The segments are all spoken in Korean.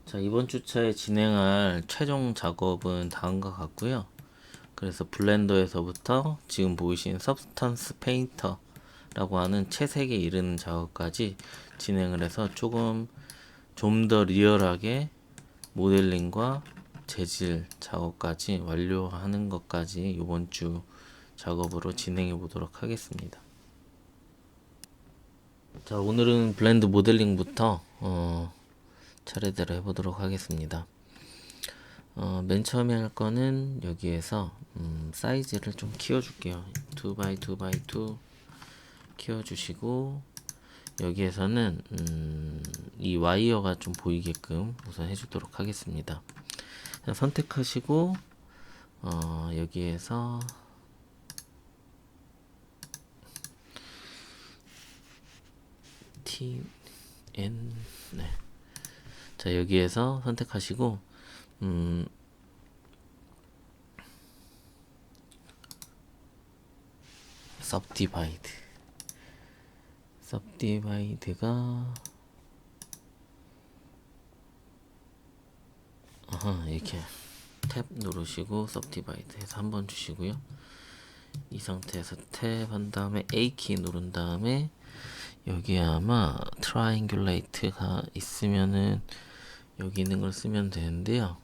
자, 이번 주차에 진행할 최종 작업은 다음과 같고요. 그래서 블렌더에서부터 지금 보이신 서브스턴스 페인터라고 하는 채색에 이르는 작업까지 진행을 해서 좀 더 리얼하게 모델링과 재질 작업까지 완료하는 것까지 이번 주 작업으로 진행해 보도록 하겠습니다. 자, 오늘은 블렌드 모델링부터 차례대로 해보도록 하겠습니다. 맨 처음에 할 거는 여기에서 사이즈를 좀 키워줄게요. 2x2x2 키워주시고, 여기에서는 이 와이어가 좀 보이게끔 우선 해주도록 하겠습니다. 선택하시고 여기에서 TN 네. 자, 여기에서 선택하시고 subdivide가 이렇게 탭 누르시고 subdivide 해서 한번 주시고요. 이 상태에서 탭 한 다음에 A키 누른 다음에 여기에 아마 triangulate가 있으면은 여기 있는 걸 쓰면 되는데요.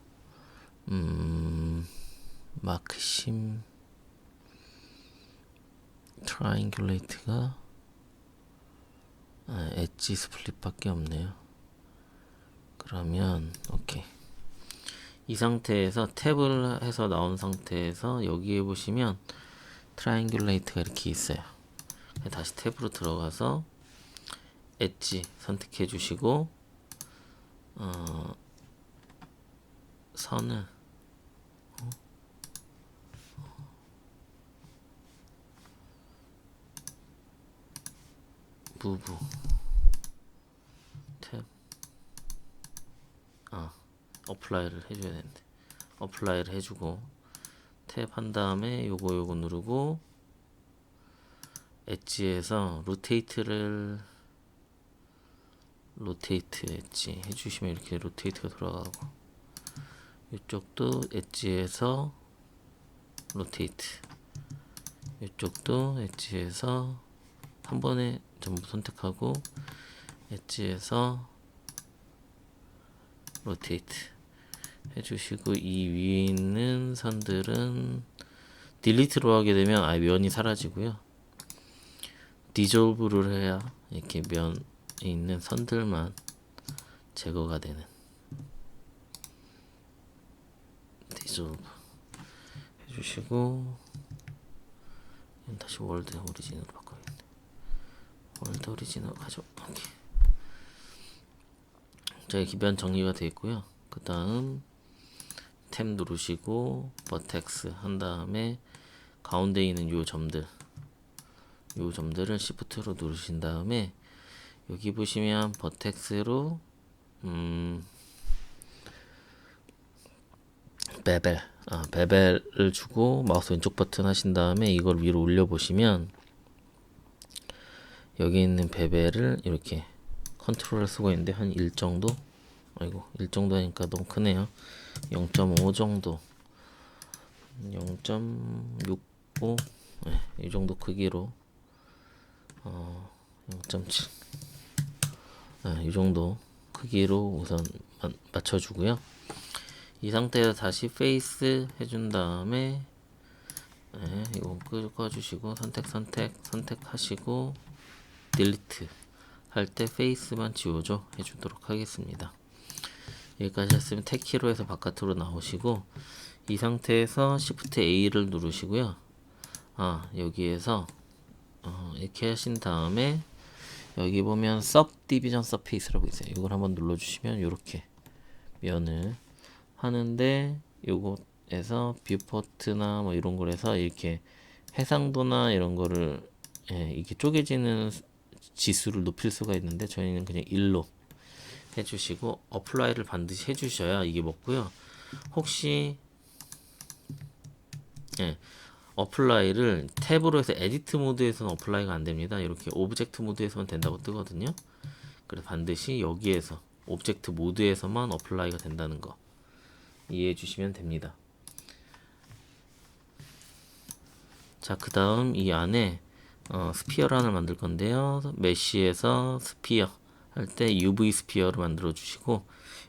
마크심 triangulate가 엣지 스플릿 밖에 없네요. 그러면 오케이. 이 상태에서 탭을 해서 나온 상태에서 여기에 보시면 트라이앵귤레이트가 이렇게 있어요. 다시 탭으로 들어가서 엣지 선택해 주시고 선을 무브 탭 어플라이를 해줘야 되는데 어플라이를 해주고 탭 한 다음에 요거 누르고 엣지에서 로테이트 엣지 해주시면 이렇게 로테이트가 돌아가고 이쪽도 엣지에서 로테이트 이쪽도 엣지에서 한 번에 전부 선택하고 엣지에서 로테이트 해주시고 이 위에 있는 선들은 딜리트로 하게 되면 아예 면이 사라지고요. 디졸브를 해야 이렇게 면에 있는 선들만 제거가 되는 디졸브 해주시고 다시 월드 오리진으로 바꿔야겠네. 월드 오리진으로 가져. 오케이. 자, 이렇게 면 정리가 되어 있고요. 그 다음 탭 누르시고 버텍스 한 다음에 가운데 있는 요 점들을 시프트로 누르신 다음에 여기 보시면 버텍스로 베벨을 주고 마우스 왼쪽 버튼 하신 다음에 이걸 위로 올려 보시면 여기 있는 베벨을 이렇게 컨트롤을 쓰고 있는데 한 1 정도? 아이고 1 정도 하니까 너무 크네요. 0.5 정도 0.65 네, 이 정도 크기로 0.7 이 정도 크기로 우선 맞춰주고요. 이 상태에서 다시 페이스 해준 다음에 이거 꺼주시고 선택하시고 딜리트 할 때 페이스만 지워줘 해주도록 하겠습니다. 여기까지 했으면 탭키로 해서 바깥으로 나오시고 이 상태에서 Shift A를 누르시고요. 여기에서 이렇게 하신 다음에 여기 보면 Subdivision Surface라고 있어요. 이걸 한번 눌러주시면 이렇게 면을 하는데 요것에서 뷰포트나 뭐 이런 걸 해서 이렇게 해상도나 이런 거를 이게 쪼개지는 지수를 높일 수가 있는데 저희는 그냥 1로 해주시고 어플라이를 반드시 해주셔야 이게 먹고요. 혹시 어플라이를 탭으로 해서 에디트 모드에서는 어플라이가 안됩니다. 이렇게 오브젝트 모드에서만 된다고 뜨거든요. 그래서 반드시 여기에서 오브젝트 모드에서만 어플라이가 된다는 거 이해해 주시면 됩니다. 자, 그 다음 이 안에 스피어를 하나 만들 건데요. 메쉬에서 스피어 할 때 UV 스피어를 만들어 주시고,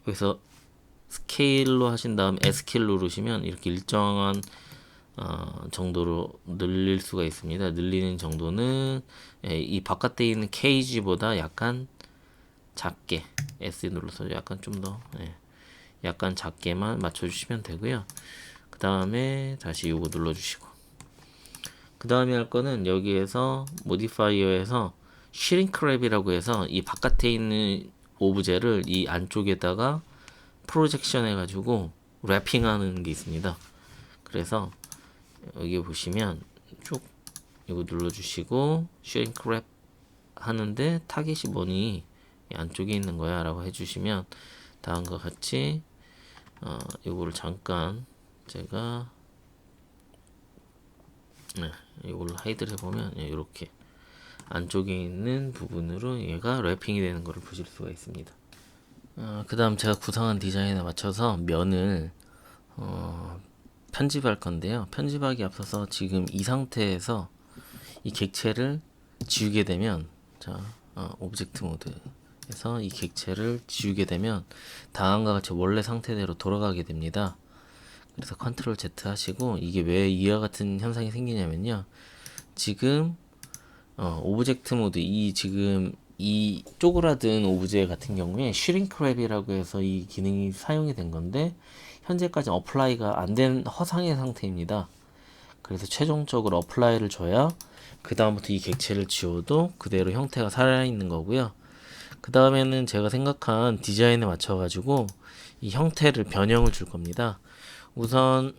여기서 스케일로 하신 다음 S키를 누르시면 이렇게 일정한 정도로 늘릴 수가 있습니다. 늘리는 정도는 이 바깥에 있는 케이지보다 약간 작게 S 눌러서 약간 좀 더 약간 작게만 맞춰주시면 되고요. 그 다음에 다시 요거 눌러주시고, 그 다음에 할 거는 여기에서 모디파이어에서 슈링크랩이라고 해서 이 바깥에 있는 오브제를 이 안쪽에다가 프로젝션 해가지고 랩핑하는 게 있습니다. 그래서 여기 보시면 쭉 이거 눌러주시고 슈링크랩 하는데 타겟이 뭐니 이 안쪽에 있는 거야 라고 해주시면 다음과 같이 이거를 잠깐 제가 이걸로 하이드를 해보면 이렇게 안쪽에 있는 부분으로 얘가 랩핑이 되는 것을 보실 수가 있습니다. 그 다음 제가 구상한 디자인에 맞춰서 면을 편집할 건데요. 편집하기 앞서서 지금 이 상태에서 이 객체를 지우게 되면, 자, 오브젝트 모드에서 이 객체를 지우게 되면 다음과 같이 원래 상태대로 돌아가게 됩니다. 그래서 컨트롤 Z 하시고, 이게 왜 이와 같은 현상이 생기냐면요. 지금 오브젝트 모드 지금 이 쪼그라든 오브제 같은 경우에 슈링크랩이라고 해서 이 기능이 사용이 된 건데 현재까지 어플라이가 안 된 허상의 상태입니다. 그래서 최종적으로 어플라이를 줘야 그 다음부터 이 객체를 지워도 그대로 형태가 살아있는 거고요. 그 다음에는 제가 생각한 디자인에 맞춰 가지고 이 형태를 변형을 줄 겁니다. 우선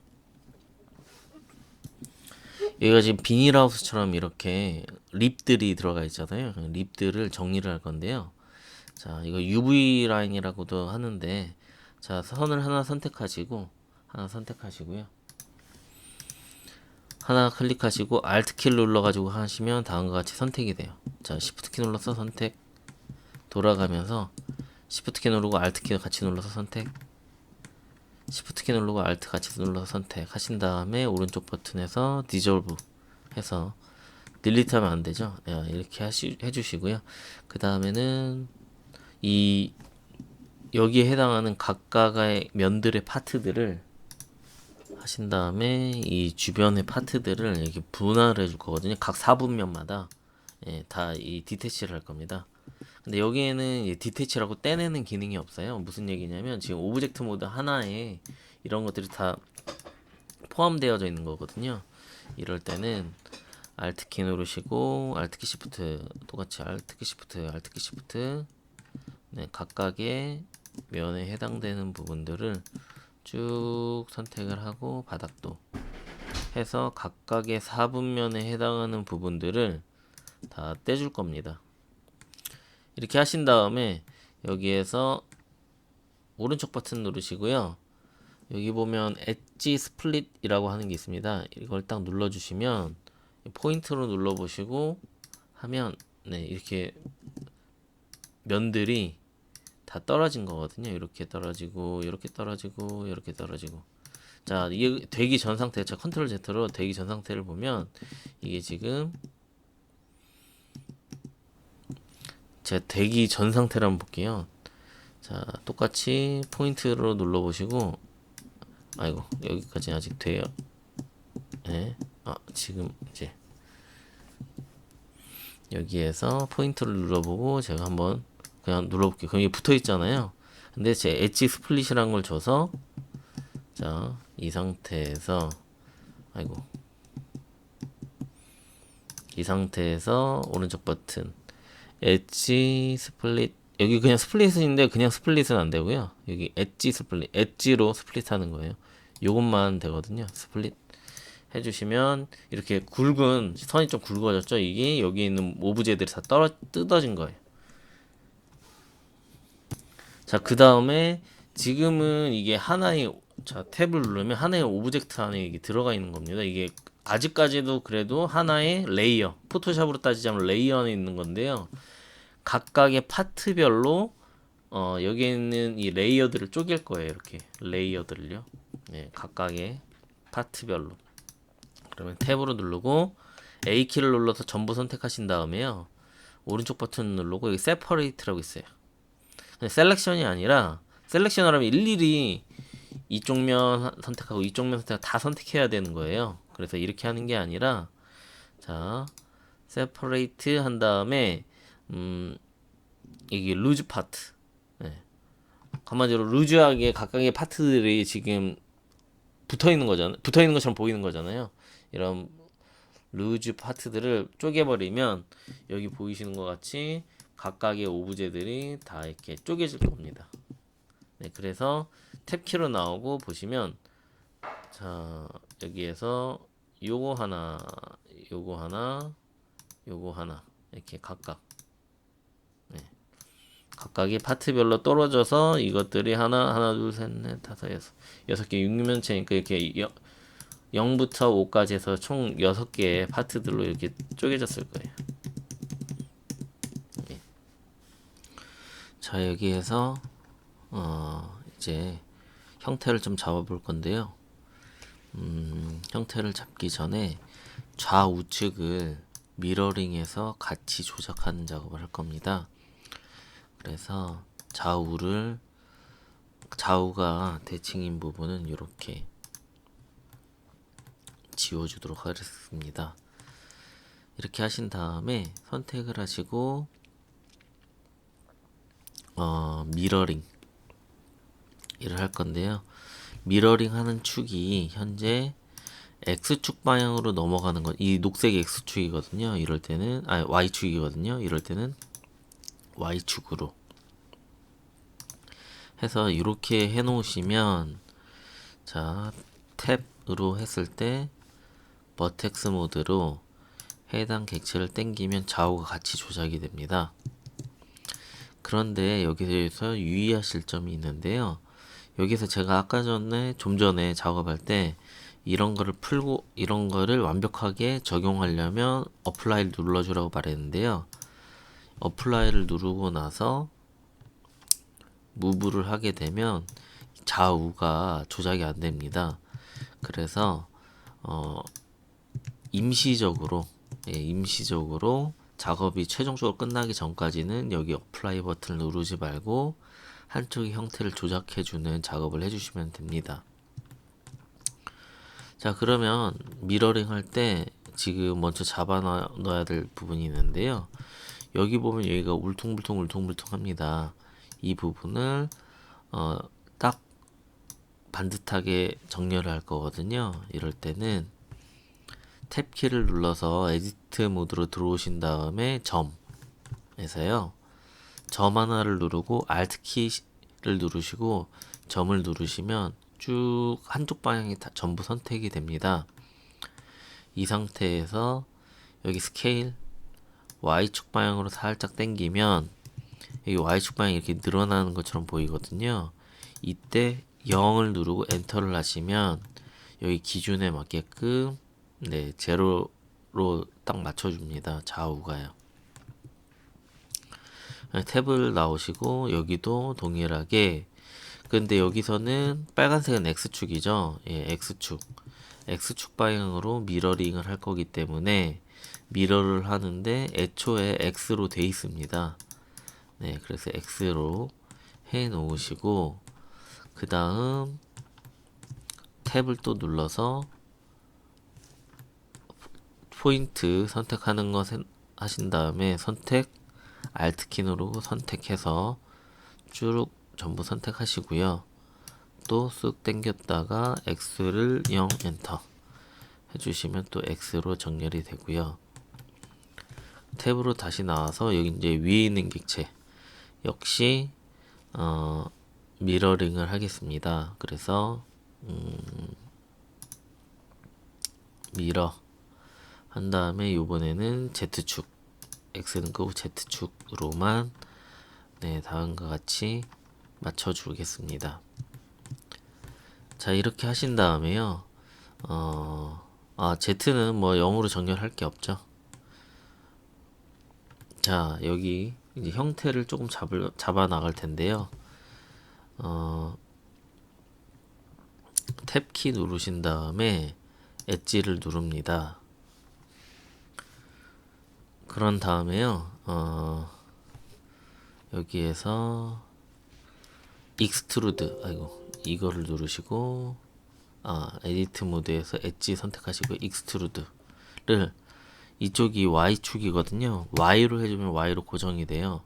여기가 지금 비닐하우스처럼 이렇게 립들이 들어가 있잖아요. 립들을 정리를 할 건데요. 자, 이거 UV 라인이라고도 하는데, 자, 선을 하나 선택하시고요. 하나 클릭하시고 Alt 키를 눌러가지고 하시면 다음과 같이 선택이 돼요. 자, Shift 키 눌러서 선택, 돌아가면서 Shift 키 누르고 Alt 키 같이 눌러서 선택, Shift 키 누르고 Alt 같이 눌러서 선택하신 다음에 오른쪽 버튼에서 Dissolve 해서 딜리트 하면 안 되죠. 이렇게 해주시고요. 그 다음에는 여기에 해당하는 각각의 면들의 파트들을 하신 다음에 이 주변의 파트들을 이렇게 분할을 해줄 거거든요. 각 4분면마다 다 이 디태치를 할 겁니다. 근데 여기에는 디태치라고 떼내는 기능이 없어요. 무슨 얘기냐면 지금 오브젝트 모드 하나에 이런 것들이 다 포함되어져 있는 거거든요. 이럴 때는 Alt 키 누르시고 Alt 키 Shift 똑같이 Alt 키 Shift 각각의 면에 해당되는 부분들을 쭉 선택을 하고 바닥도 해서 각각의 4분면에 해당하는 부분들을 다 떼줄 겁니다. 이렇게 하신 다음에 여기에서 오른쪽 버튼 누르시고요. 여기 보면 엣지 스플릿이라고 하는 게 있습니다. 이걸 딱 눌러주시면 포인트로 눌러보시고 하면 이렇게 면들이 다 떨어진 거거든요. 이렇게 떨어지고 이렇게 떨어지고 이렇게 떨어지고. 자, 이게 되기 전 상태, 자 컨트롤 Z로 되기 전 상태를 보면 이게 지금 제가 되기 전 상태를 한번 볼게요. 자, 똑같이 포인트로 눌러보시고, 아이고 여기까지 아직 돼요. 지금 이제 여기에서 포인트를 눌러보고 제가 한번 그냥 눌러볼게요. 그럼 이게 붙어 있잖아요. 근데 제 엣지 스플릿이라는 걸 줘서, 자, 이 상태에서 이 상태에서 오른쪽 버튼 엣지 스플릿, 여기 그냥 스플릿인데 그냥 스플릿은 안 되고요. 여기 엣지 스플릿, 엣지로 스플릿 하는 거예요. 요것만 되거든요. 스플릿 해주시면 이렇게 굵은 선이 좀 굵어졌죠. 이게 여기 있는 오브제들이 다 뜯어진 거예요. 자, 그 다음에 지금은 이게 하나의, 자, 탭을 누르면 하나의 오브젝트 안에 이게 들어가 있는 겁니다. 이게 아직까지도 그래도 하나의 레이어, 포토샵으로 따지자면 레이어 안에 있는 건데요. 각각의 파트별로 여기 있는 이 레이어들을 쪼갤 거예요. 이렇게 레이어들을요. 네, 각각의 파트별로. 그러면 탭으로 누르고 A키를 눌러서 전부 선택하신 다음에요. 오른쪽 버튼 누르고 여기 Separate라고 있어요. 셀렉션이 아니라 셀렉션을 하면 일일이 이쪽 면 선택하고 이쪽 면 선택하고 다 선택해야 되는 거예요. 그래서 이렇게 하는 게 아니라 자 separate 한 다음에 이게 루즈 파트. 네. 한마디로 루즈하게 각각의 파트들이 지금 붙어 있는 거잖아요. 붙어 있는 것처럼 보이는 거잖아요. 이런 루즈 파트들을 쪼개버리면 여기 보이시는 것 같이 각각의 오브제들이 다 이렇게 쪼개질 겁니다. 네, 그래서 탭키로 나오고 보시면 자 여기에서 요거 하나, 요거 하나, 요거 하나 이렇게 각각 각각의 파트별로 떨어져서 이것들이 하나, 둘, 셋, 넷, 다섯, 여섯 개 육면체니까 이렇게 0부터 5까지 해서 총 6개의 파트들로 이렇게 쪼개졌을 거예요. 예. 자, 여기에서 이제 형태를 좀 잡아볼 건데요. 형태를 잡기 전에 좌우측을 미러링해서 같이 조작하는 작업을 할 겁니다. 그래서 좌우가 대칭인 부분은 이렇게 지워주도록 하겠습니다. 이렇게 하신 다음에 선택을 하시고 미러링 이를 할 건데요. 미러링 하는 축이 현재 X축 방향으로 넘어가는 건 이 녹색이 X축이거든요. 이럴 때는 Y축이거든요. 이럴 때는 Y축으로 해서 이렇게 해 놓으시면 자 탭으로 했을 때 버텍스 모드로 해당 객체를 당기면 좌우가 같이 조작이 됩니다. 그런데 여기서 유의하실 점이 있는데요. 여기서 제가 아까 좀 전에 작업할 때 이런 거를 풀고 이런 거를 완벽하게 적용하려면 어플라이를 눌러주라고 말했는데요. 어플라이를 누르고 나서 무브를 하게 되면 좌우가 조작이 안 됩니다. 그래서 임시적으로 작업이 최종적으로 끝나기 전까지는 여기 어플라이 버튼을 누르지 말고 한쪽의 형태를 조작해주는 작업을 해주시면 됩니다. 자, 그러면 미러링 할 때 지금 먼저 잡아 넣어야 될 부분이 있는데요. 여기 보면 여기가 울퉁불퉁합니다. 이 부분을 딱 반듯하게 정렬을 할 거거든요. 이럴 때는 탭키를 눌러서 에디트 모드로 들어오신 다음에 점에서요. 점 하나를 누르고 Alt 키를 누르시고 점을 누르시면 쭉 한쪽 방향이 다 전부 선택이 됩니다. 이 상태에서 여기 스케일 Y축 방향으로 살짝 당기면 여기 Y축 방향이 이렇게 늘어나는 것처럼 보이거든요. 이때 0을 누르고 엔터를 하시면 여기 기준에 맞게끔 제로로 딱 맞춰줍니다. 좌우가요. 탭을 나오시고 여기도 동일하게 근데 여기서는 빨간색은 X축이죠. 예, X축 방향으로 미러링을 할 거기 때문에 미러를 하는데 애초에 X로 돼 있습니다. 네, 그래서 X로 해 놓으시고 그 다음 탭을 또 눌러서 포인트 선택하는 거 하신 다음에 선택 Alt 키 누르고 선택해서 쭉 전부 선택하시고요. 또 쓱 당겼다가 X를 0 엔터 해주시면 또 X로 정렬이 되고요. 탭으로 다시 나와서 여기 이제 위에 있는 객체 역시 미러링을 하겠습니다. 그래서 미러 한 다음에 이번에는 Z축 X는 끄고 Z축으로만 다음과 같이 맞춰주겠습니다. 자, 이렇게 하신 다음에요. Z는 뭐 0으로 정렬할 게 없죠. 자, 여기 이제 형태를 조금 잡아 나갈 텐데요. 탭키 누르신 다음에 엣지를 누릅니다. 그런 다음에요. 여기에서 익스트루드, 이거를 누르시고, 에디트 모드에서 엣지 선택하시고 익스트루드를, 이쪽이 Y축이거든요. Y로 해주면 Y로 고정이 돼요.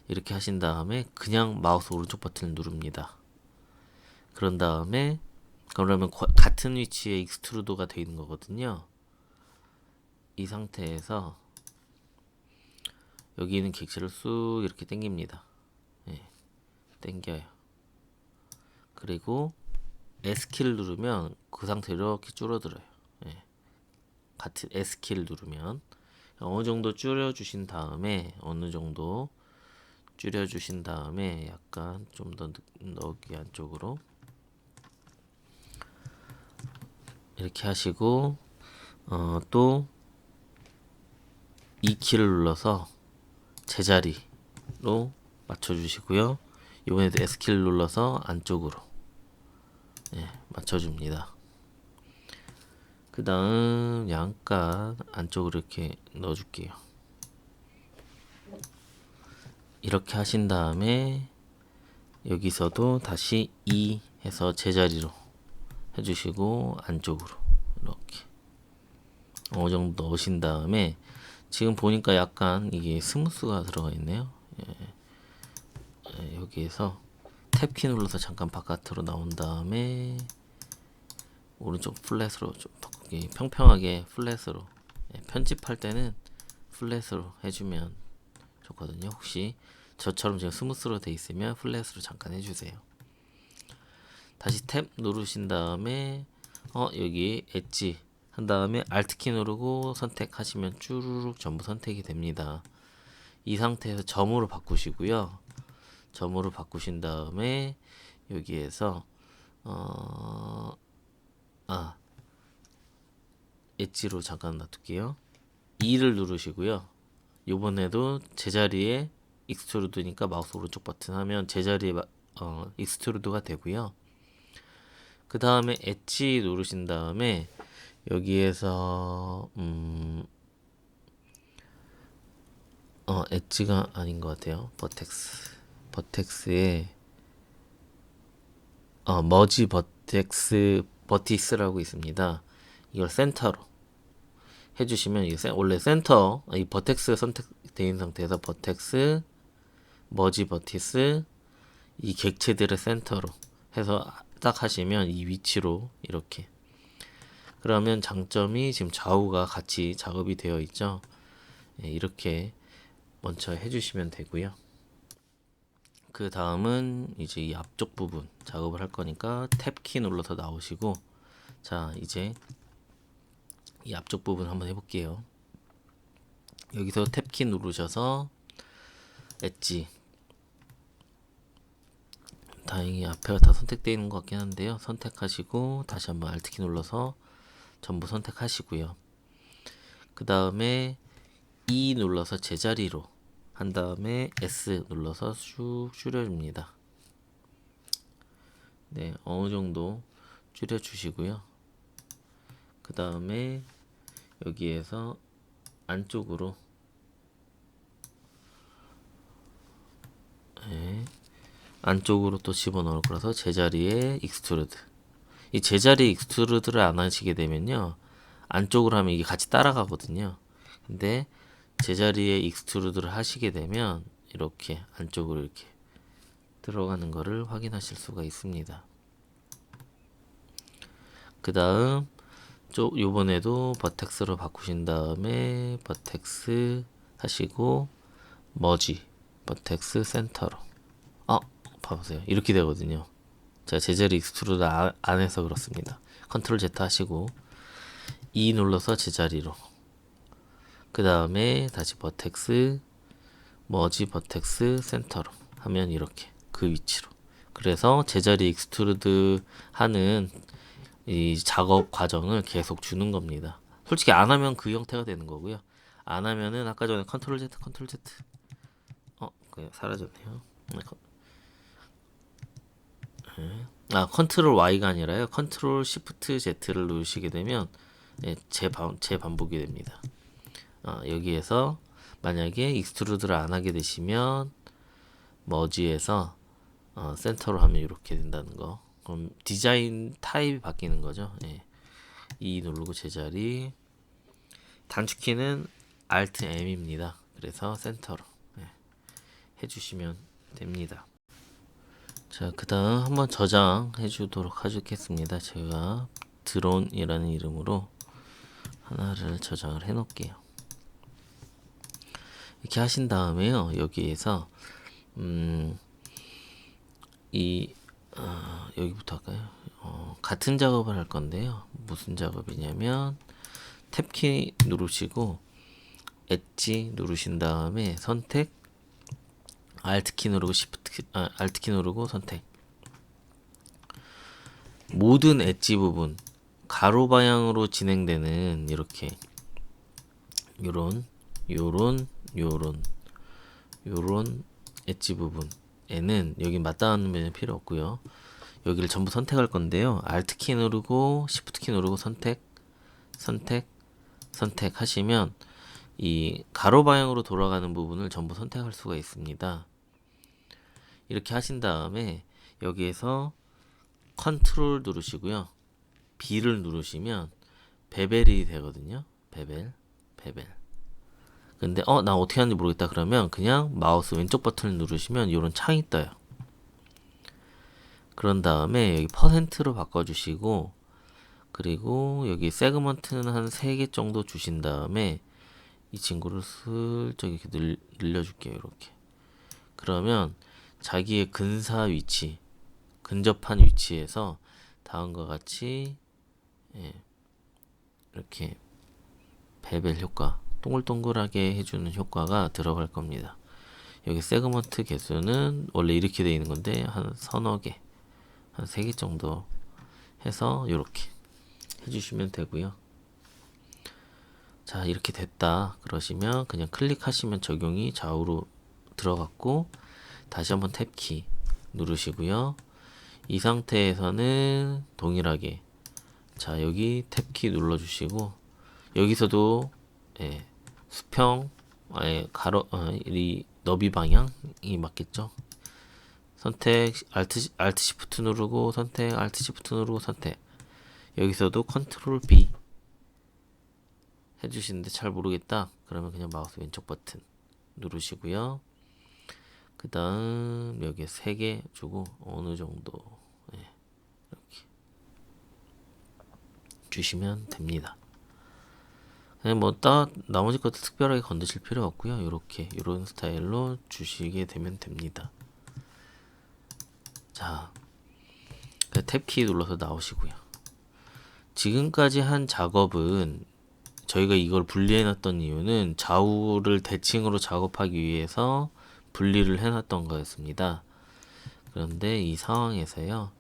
이렇게 하신 다음에 그냥 마우스 오른쪽 버튼을 누릅니다. 그런 다음에 그러면 같은 위치에 익스트루드가 되어 있는 거거든요. 이 상태에서 여기 있는 객체를 쑥 이렇게 당깁니다. 예, 당겨요. 그리고 S키를 누르면 그 상태로 이렇게 줄어들어요. 예, 같은 S키를 누르면 어느 정도 줄여주신 다음에 약간 좀 더 여기 안쪽으로 이렇게 하시고 또 이 키를 눌러서 제자리로 맞춰주시고요. 이번에도 S키를 눌러서 안쪽으로 맞춰줍니다. 그 다음 양가 안쪽으로 이렇게 넣어줄게요. 이렇게 하신 다음에 여기서도 다시 2 해서 제자리로 해주시고 안쪽으로 이렇게 어느 정도 넣으신 다음에 지금 보니까 약간 이게 스무스가 들어가 있네요. 여기에서 탭키 눌러서 잠깐 바깥으로 나온 다음에 오른쪽 플랫으로 좀 평평하게 플랫으로 편집할 때는 플랫으로 해주면 좋거든요. 혹시 저처럼 지금 스무스로 돼 있으면 플랫으로 잠깐 해주세요. 다시 탭 누르신 다음에 여기 엣지 한 다음에 Alt키 누르고 선택하시면 쭈루룩 전부 선택이 됩니다. 이 상태에서 점으로 바꾸시고요. 점으로 바꾸신 다음에 여기에서 엣지로 잠깐 놔둘게요. 2를 누르시고요. 요번에도 제자리에 익스트루드니까 마우스 오른쪽 버튼 하면 제자리에 익스트루드가 되고요. 그 다음에 엣지 누르신 다음에 여기에서 엣지가 아닌 것 같아요. 버텍스에 머지 버티스라고 있습니다. 이걸 센터로 해주시면 이게 원래 센터 이 버텍스 선택되어 있는 상태에서 버텍스 머지 버티스 이 객체들의 센터로 해서 딱 하시면 이 위치로 이렇게 그러면 장점이 지금 좌우가 같이 작업이 되어 있죠. 이렇게 먼저 해주시면 되고요. 그 다음은 이제 이 앞쪽 부분 작업을 할 거니까 탭키 눌러서 나오시고 자 이제 이 앞쪽 부분 한번 해볼게요. 여기서 탭키 누르셔서 엣지 다행히 앞에가 다 선택되어 있는 것 같긴 한데요. 선택하시고 다시 한번 Alt키 눌러서 전부 선택하시고요. 그 다음에 E 눌러서 제자리로 한 다음에 S 눌러서 쭉 줄여줍니다. 네, 어느 정도 줄여주시고요. 그 다음에 여기에서 안쪽으로 안쪽으로 또 집어넣을 거라서 제자리에 익스트루드 이 제자리 익스트루드를 안 하시게 되면요 안쪽으로 하면 이게 같이 따라가거든요. 근데 제자리에 익스트루드를 하시게 되면 이렇게 안쪽으로 이렇게 들어가는 거를 확인하실 수가 있습니다. 그 다음 요번에도 버텍스로 바꾸신 다음에 버텍스 하시고 머지 버텍스 센터로 봐보세요. 이렇게 되거든요. 제가 제자리 익스트루드 안 해서 그렇습니다. 컨트롤 Z 하시고 E 눌러서 제자리로 그 다음에 다시 버텍스 머지 버텍스 센터로 하면 이렇게 그 위치로 그래서 제자리 익스트루드 하는 이 작업 과정을 계속 주는 겁니다. 솔직히 안 하면 그 형태가 되는 거고요. 안 하면은 아까 전에 컨트롤 Z 사라졌네요. 컨트롤 Y가 아니라요. 컨트롤 Shift Z를 누르시게 되면 재반복이 됩니다. 여기에서 만약에 익스트루드를 안 하게 되시면 머지에서 센터로 하면 이렇게 된다는 거. 그럼 디자인 타입이 바뀌는 거죠. E 누르고 제자리. 단축키는 Alt M입니다. 그래서 센터로 해주시면 됩니다. 자, 그 다음 한번 저장해 주도록 하겠습니다. 제가 드론이라는 이름으로 하나를 저장을 해 놓을게요. 이렇게 하신 다음에요, 여기에서 여기부터 할까요? 같은 작업을 할 건데요. 무슨 작업이냐면 탭키 누르시고 엣지 누르신 다음에 선택, Alt키 누르고 Alt키 누르고 선택. 모든 엣지 부분 가로 방향으로 진행되는 이렇게 요런 엣지 부분에는 여기 맞닿는 면이 필요 없고요. 여기를 전부 선택할 건데요. Alt키 누르고 Shift키 누르고 선택 하시면 이 가로 방향으로 돌아가는 부분을 전부 선택할 수가 있습니다. 이렇게 하신 다음에 여기에서 컨트롤 누르시고요. B를 누르시면 베벨이 되거든요. 베벨. 근데 나 어떻게 하는지 모르겠다 그러면 그냥 마우스 왼쪽 버튼을 누르시면 이런 창이 떠요. 그런 다음에 여기 퍼센트로 바꿔주시고, 그리고 여기 세그먼트는 한 3개 정도 주신 다음에 이 친구를 슬쩍 이렇게 늘려줄게요. 이렇게. 그러면 자기의 근접한 위치에서 다음과 같이 이렇게 베벨 효과, 동글동글하게 해주는 효과가 들어갈 겁니다. 여기 세그먼트 개수는 원래 이렇게 되어 있는 건데 한 서너 개, 한 3개 정도 해서 이렇게 해주시면 되고요. 자, 이렇게 됐다 그러시면 그냥 클릭하시면 적용이 좌우로 들어갔고, 다시 한번 탭키 누르시고요. 이 상태에서는 동일하게 자, 여기 탭키 눌러주시고, 여기서도 수평 가로 이 너비 방향이 맞겠죠. 선택 Alt Shift 누르고 선택, Alt Shift 누르고 선택. 여기서도 컨트롤 B 해주시는데 잘 모르겠다 그러면 그냥 마우스 왼쪽 버튼 누르시고요. 그 다음 여기에 3개 주고 어느 정도 이렇게 주시면 됩니다. 그냥 나머지 것도 특별하게 건드실 필요 없고요. 이런 스타일로 주시게 되면 됩니다. 자, 탭키 눌러서 나오시고요. 지금까지 한 작업은 저희가 이걸 분리해 놨던 이유는 좌우를 대칭으로 작업하기 위해서 분리를 해 놨던 거였습니다. 그런데 이 상황에서요,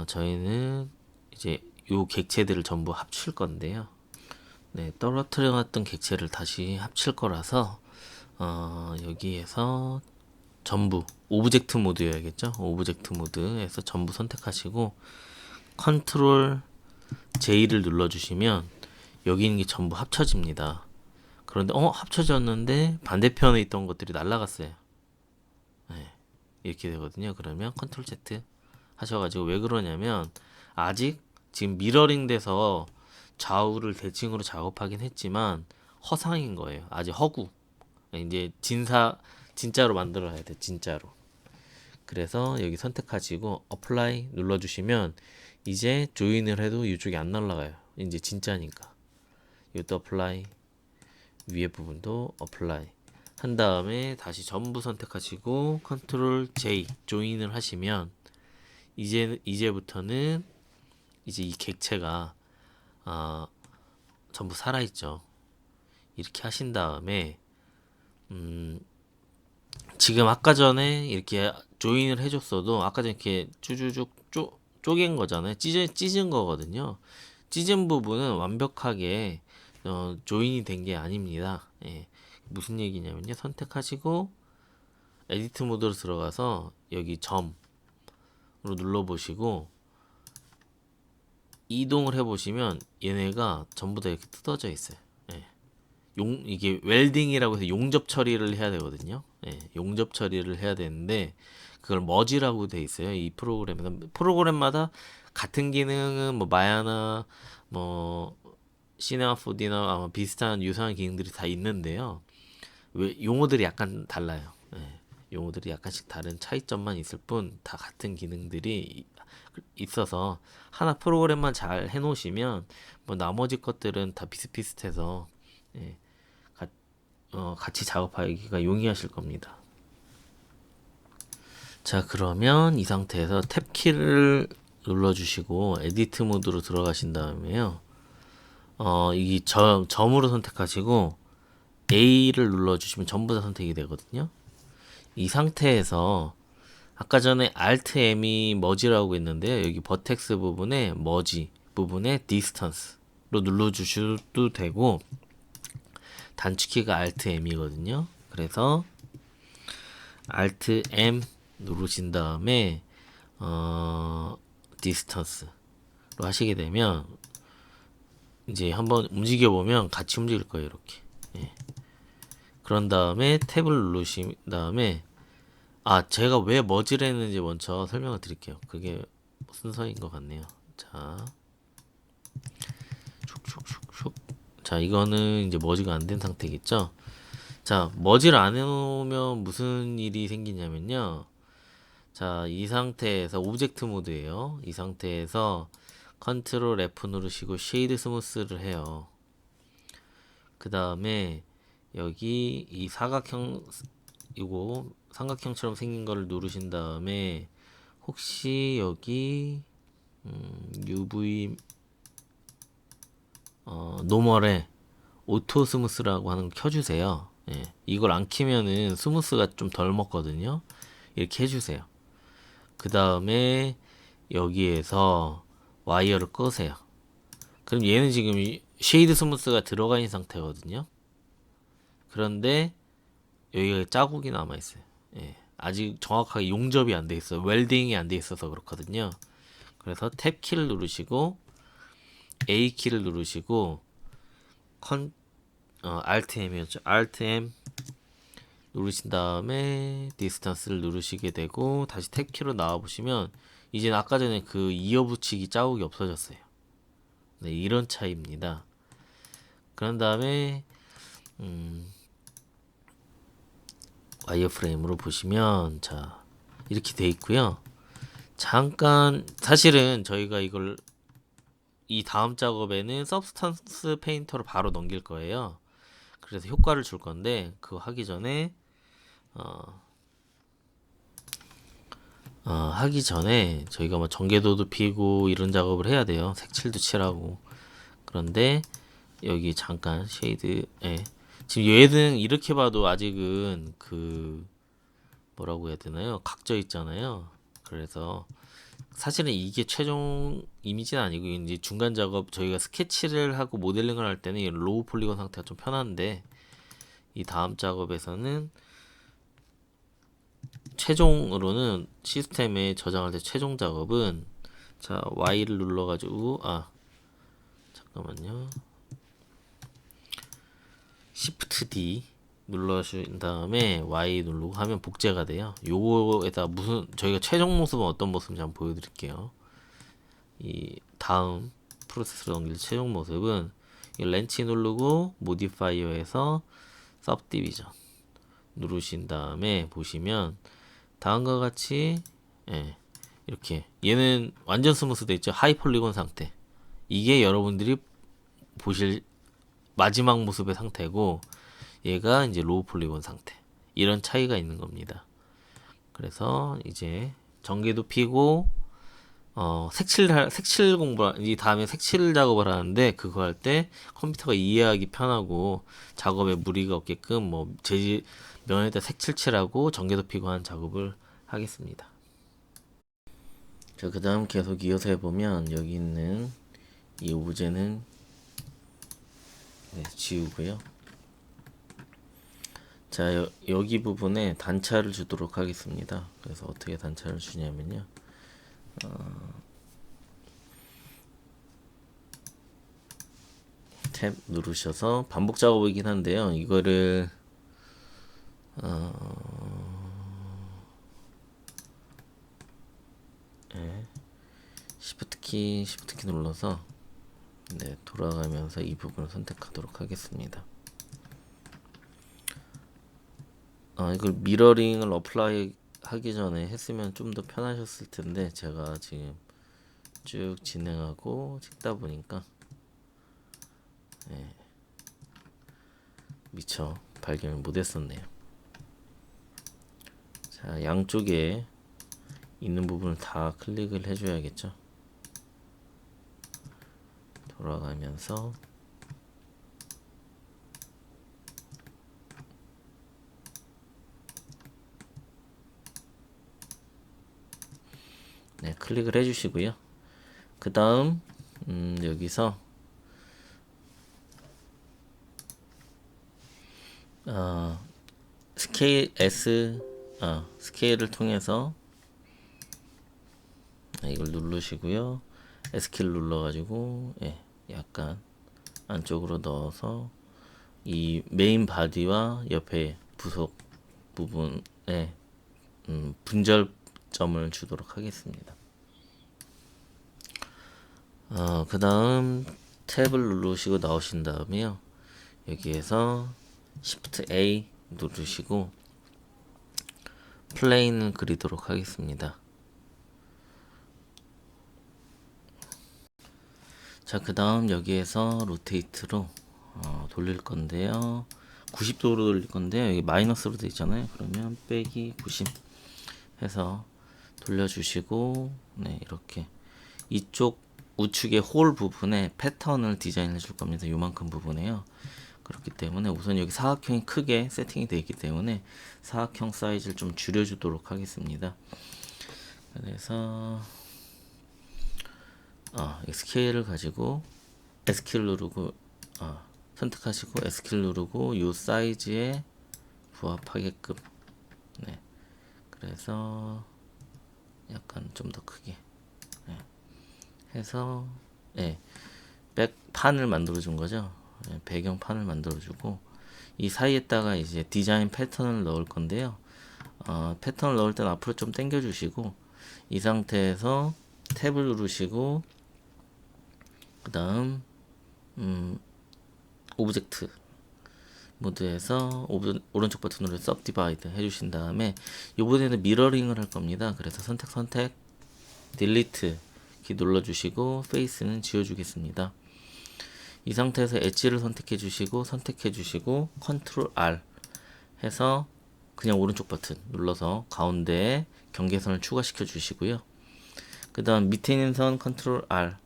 저희는 이제 요 객체들을 전부 합칠 건데요. 떨어뜨려 놨던 객체를 다시 합칠 거라서 여기에서 전부 오브젝트 모드여야겠죠. 오브젝트 모드에서 전부 선택하시고 컨트롤 J를 눌러주시면 여기 있는 게 전부 합쳐집니다. 그런데 합쳐졌는데 반대편에 있던 것들이 날라갔어요. 이렇게 되거든요. 그러면 컨트롤 Z 하셔가지고, 왜 그러냐면 아직 지금 미러링 돼서 좌우를 대칭으로 작업하긴 했지만 허상인 거예요. 아직 허구. 이제 진짜로 만들어야 돼. 진짜로. 그래서 여기 선택하시고 어플라이 눌러주시면 이제 조인을 해도 이쪽이 안 날라가요. 이제 진짜니까. 이것도 어플라이, 위에 부분도 어플라이 한 다음에 다시 전부 선택하시고 컨트롤 J 조인을 하시면 이제부터는 이제 이 객체가 전부 살아있죠. 이렇게 하신 다음에 지금 아까 전에 이렇게 조인을 해줬어도 아까 전에 이렇게 쭈쭈쭉 쪼갠 거잖아요. 찢은 거거든요. 찢은 부분은 완벽하게 조인이 된 게 아닙니다. 무슨 얘기냐면요. 선택하시고 에디트 모드로 들어가서 여기 점으로 눌러 보시고 이동을 해 보시면 얘네가 전부 다 이렇게 뜯어져 있어요. 예. 이게 웰딩이라고 해서 용접 처리를 해야 되거든요. 예. 용접 처리를 해야 되는데 그걸 머지라고 돼 있어요. 이 프로그램마다 같은 기능은 뭐 마야나 뭐 시네마 4D나 아마 비슷한 유사한 기능들이 다 있는데요. 왜 용어들이 약간 달라요. 예. 용어들이 약간씩 다른 차이점만 있을 뿐 다 같은 기능들이 있어서 하나 프로그램만 잘 해놓으시면 뭐 나머지 것들은 다 비슷비슷해서 예, 같이 작업하기가 용이하실 겁니다. 자, 그러면 이 상태에서 탭키를 눌러주시고 에디트 모드로 들어가신 다음에요. 이 점으로 선택하시고 A를 눌러주시면 전부 다 선택이 되거든요. 이 상태에서 아까 전에 Alt M이 머지라고 했는데요. 여기 버텍스 부분에 머지 부분에 디스턴스로 눌러주셔도 되고 단축키가 Alt M이거든요. 그래서 Alt M 누르신 다음에 디스턴스로 하시게 되면 이제 한번 움직여 보면 같이 움직일 거예요. 이렇게. 예. 그런 다음에 탭을 누르신 다음에 제가 왜 머지를 했는지 먼저 설명을 드릴게요. 그게 순서인 것 같네요. 자, 슉슉슉슉. 자, 이거는 이제 머지가 안 된 상태겠죠? 자, 머지를 안 해놓으면 무슨 일이 생기냐면요. 자, 이 상태에서 오브젝트 모드예요. 이 상태에서 컨트롤 F 누르시고 쉐이드 스무스를 해요. 그 다음에 여기 이 사각형 이거 삼각형처럼 생긴 거를 누르신 다음에 혹시 여기 UV 노멀에 오토 스무스라고 하는 거 켜주세요. 예, 이걸 안 키면은 스무스가 좀 덜 먹거든요. 이렇게 해주세요. 그 다음에 여기에서 와이어를 끄세요. 그럼 얘는 지금 쉐이드 스무스가 들어가 있는 상태거든요. 그런데 여기가 자국이 남아 있어요. 예, 아직 정확하게 용접이 안 돼 있어요. 웰딩이 안 돼 있어서 그렇거든요. 그래서 탭 키를 누르시고 A 키를 누르시고 Alt M이었죠. Alt M 누르신 다음에 디스턴스를 누르시게 되고 다시 탭 키로 나와 보시면 이제 아까 전에 그 이어붙이기 자국이 없어졌어요. 네, 이런 차이입니다. 그런 다음에 와이어프레임으로 보시면 자 이렇게 돼 있고요. 잠깐 사실은 저희가 이걸 이 다음 작업에는 서브스턴스 페인터로 바로 넘길 거예요. 그래서 효과를 줄 건데 그거 하기 전에 저희가 뭐 전개도도 피고 이런 작업을 해야 돼요. 색칠도 칠하고. 그런데 여기 잠깐 쉐이드 지금 얘는 이렇게 봐도 아직은 그 뭐라고 해야 되나요? 각져 있잖아요. 그래서 사실은 이게 최종 이미지는 아니고 이제 중간 작업 저희가 스케치를 하고 모델링을 할 때는 이 로우 폴리곤 상태가 좀 편한데 이 다음 작업에서는 최종으로는 시스템에 저장할 때 최종 작업은 자 Y를 눌러가지고 잠깐만요. Shift D 눌러주신 다음에 Y 누르고 하면 복제가 돼요. 요거에다 저희가 최종 모습은 어떤 모습인지 한번 보여드릴게요. 이 다음 프로세스로 넘길 최종 모습은 이 렌치 누르고 모디파이어에서 subdivision 누르신 다음에 보시면 다음과 같이 이렇게 얘는 완전 스무스 돼 있죠. 하이 폴리곤 상태. 이게 여러분들이 보실 마지막 모습의 상태고 얘가 이제 로우 폴리곤 상태. 이런 차이가 있는 겁니다. 그래서 이제 전개도 피고 색칠 공부 이 다음에 색칠 작업을 하는데 그거 할 때 컴퓨터가 이해하기 편하고 작업에 무리가 없게끔 뭐 재질 면에다 색칠 칠하고 전개도 피고 하는 작업을 하겠습니다. 자, 그다음 계속 이어서 해보면 여기 있는 이 오브제는 지우고요. 자, 여기 부분에 단차를 주도록 하겠습니다. 그래서 어떻게 단차를 주냐면요. 탭 누르셔서 반복 작업이긴 한데요. 이거를 Shift 키 눌러서 네, 돌아가면서 이 부분을 선택하도록 하겠습니다. 이걸 미러링을 어플라이 하기 전에 했으면 좀 더 편하셨을 텐데 제가 지금 쭉 진행하고 찍다 보니까 미처 발견을 못했었네요. 자, 양쪽에 있는 부분을 다 클릭을 해줘야겠죠. 돌아가면서 네, 클릭을 해주시고요. 그 다음 여기서 스케일 스케일을 통해서 이걸 누르시고요. S키를 눌러가지고 약간 안쪽으로 넣어서 이 메인 바디와 옆에 부속 부분에 분절점을 주도록 하겠습니다. 그 다음 탭을 누르시고 나오신 다음에요. 여기에서 Shift A 누르시고 플레인을 그리도록 하겠습니다. 자, 그 다음 여기에서 로테이트로 돌릴 건데요. 90도로 돌릴 건데요. 여기 마이너스로 되어 있잖아요. 그러면 빼기 90 해서 돌려주시고 네, 이렇게 이쪽 우측의 홀 부분에 패턴을 디자인해 줄 겁니다. 요만큼 부분에요. 그렇기 때문에 우선 여기 사각형이 크게 세팅이 되어 있기 때문에 사각형 사이즈를 좀 줄여주도록 하겠습니다. 그래서 스케일을 가지고 S키를 누르고 선택하시고 S키를 누르고 이 사이즈에 부합하게끔 네. 그래서 약간 좀 더 크게 해서 백판을 만들어 준 거죠. 배경판을 만들어 주고 이 사이에다가 이제 디자인 패턴을 넣을 건데요. 패턴을 넣을 땐 앞으로 좀 당겨 주시고 이 상태에서 탭을 누르시고 그 다음 오브젝트 모드에서 오른쪽 버튼으로 subdivide 해주신 다음에 이번에는 미러링을 할 겁니다. 그래서 선택 delete 키 눌러주시고 페이스는 지워주겠습니다. 이 상태에서 엣지를 선택해 주시고 컨트롤 R 해서 그냥 오른쪽 버튼 눌러서 가운데에 경계선을 추가시켜 주시고요. 그 다음 밑에 있는 선 컨트롤 R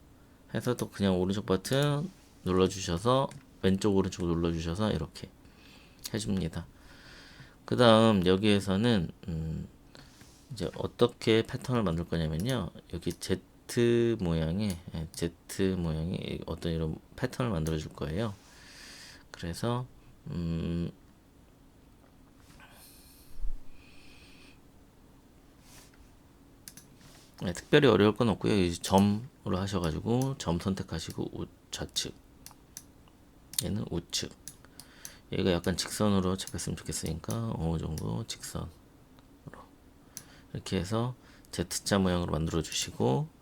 해서 또 그냥 오른쪽 버튼 눌러주셔서 왼쪽 오른쪽 눌러주셔서 이렇게 해줍니다. 그 다음 여기에서는 이제 어떻게 패턴을 만들 거냐면요. 여기 Z 모양의 어떤 이런 패턴을 만들어 줄 거예요. 그래서 특별히 어려울 건 없고요. 이제 점으로 하셔가지고 점 선택하시고 좌측, 얘는 우측. 얘가 약간 직선으로 잡혔으면 좋겠으니까 어느 정도 직선으로 이렇게 해서 Z자 모양으로 만들어 주시고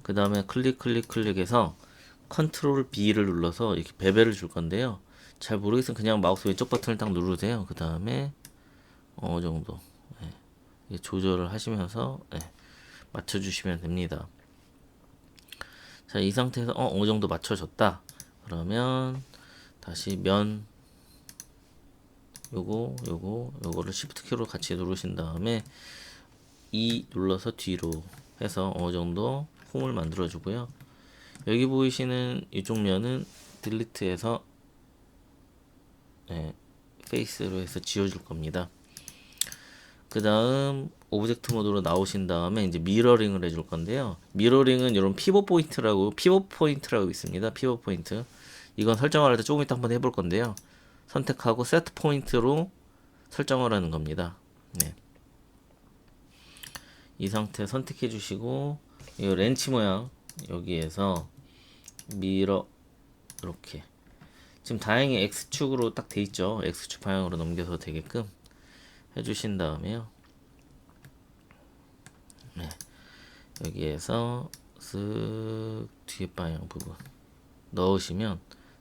그 다음에 클릭해서 컨트롤 B를 눌러서 이렇게 베벨을 줄 건데요. 잘 모르겠으면 그냥 마우스 왼쪽 버튼을 딱 누르세요. 그 다음에 어느 정도 조절을 하시면서 맞춰주시면 됩니다. 자, 이 상태에서 어느 정도 맞춰졌다. 그러면 다시 면 요거를 Shift 키로 같이 누르신 다음에 E 눌러서 뒤로 해서 어느 정도 홈을 만들어 주고요. 여기 보이시는 이쪽 면은 딜리트해서 페이스로 해서 지워줄 겁니다. 그 다음 오브젝트 모드로 나오신 다음에 이제 미러링을 해줄 건데요. 미러링은 이런 피벗 포인트라고 있습니다. 피벗 포인트. 이건 설정할 때 조금 이따 한번 해볼 건데요. 선택하고 세트 포인트로 설정을 하는 겁니다. 네. 이 상태 선택해 주시고 이 렌치 모양 여기에서 밀어 이렇게 지금 다행히 X축으로 딱 돼 있죠. X축 방향으로 넘겨서 되게끔 해주신 다음에요. 네. 여기에서 쓱 뒤에 방향 부분 넣으시면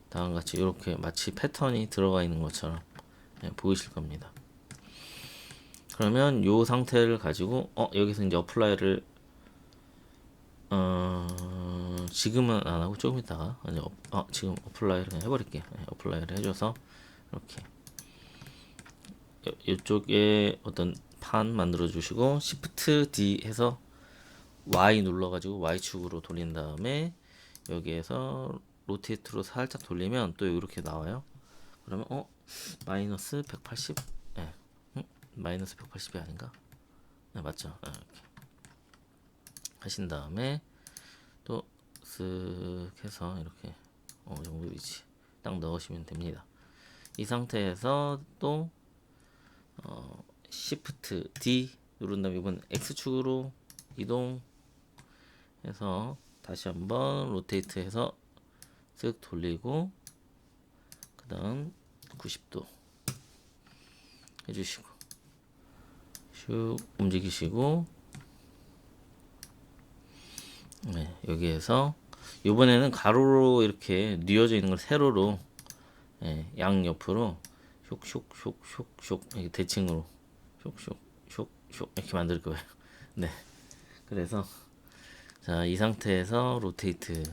다음과 같이 이렇게 마치 패턴이 들어가 있는 것처럼 보이실 겁니다. 그러면 요 상태를 가지고 여기서 이제 어플라이를 지금은 안 하고 조금 있다가 지금 어플라이를 그냥 해버릴게요. 어플라이를 해줘서 이렇게 이쪽에 어떤 판 만들어 주시고 Shift D 해서 Y 눌러가지고 Y축으로 돌린 다음에 여기에서 로테이트로 살짝 돌리면 또 이렇게 나와요. 그러면 마이너스 180? 네. 마이너스 180이 아닌가? 네, 맞죠? 이렇게 하신 다음에 또 쓱 해서 이렇게 어느 정도 위치 딱 넣으시면 됩니다. 이 상태에서 또 Shift D 누른 다음에 이번 X축으로 이동해서 다시 한번 로테이트 해서 쓱 돌리고 그 다음 90도 해주시고 슉 움직이시고 네, 여기에서 이번에는 가로로 이렇게 뉘어져 있는 걸 세로로 양옆으로 쇽쇽쇽쇽쇽 이렇게 대칭으로 쇽쇽쇽쇽 이렇게 만들 거예요. 네, 그래서 자, 이 상태에서 로테이트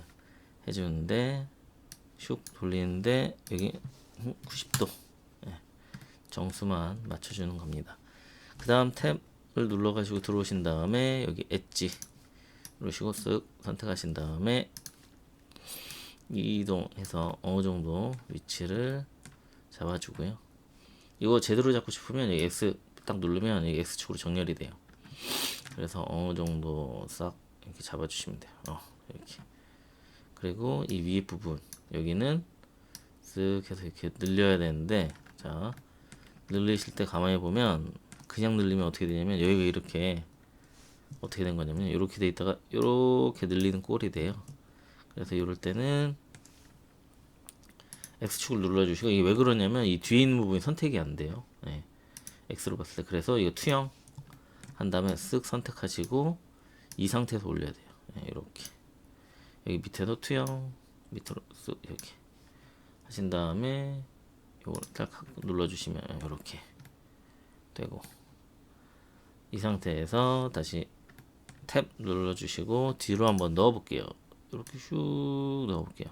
해주는데 슉 돌리는데 여기 90도 정수만 맞춰주는 겁니다. 그 다음 탭을 눌러가지고 들어오신 다음에 여기 엣지 누르시고 쓱 선택하신 다음에 이동해서 어느 정도 위치를 잡아주고요. 이거 제대로 잡고 싶으면 여기 X 딱 누르면 여기 X축으로 정렬이 돼요. 그래서 어느 정도 싹 이렇게 잡아주시면 돼요. 이렇게. 그리고 이 위에 부분 여기는 쓱 해서 이렇게 늘려야 되는데 자 늘리실 때 가만히 보면 그냥 늘리면 어떻게 되냐면 여기가 이렇게 어떻게 된 거냐면 이렇게 돼 있다가 이렇게 늘리는 꼴이 돼요. 그래서 이럴 때는 X축을 눌러주시고 이게 왜 그러냐면 이 뒤에 있는 부분이 선택이 안 돼요. X로 봤을 때 그래서 이거 투영 한 다음에 쓱 선택하시고 이 상태에서 올려야 돼요. 이렇게 여기 밑에도 투영 밑으로 쓱 이렇게 하신 다음에 요걸 딱 눌러주시면 이렇게 되고 이 상태에서 다시 탭 눌러주시고 뒤로 한번 넣어볼게요. 이렇게 슉 넣어볼게요.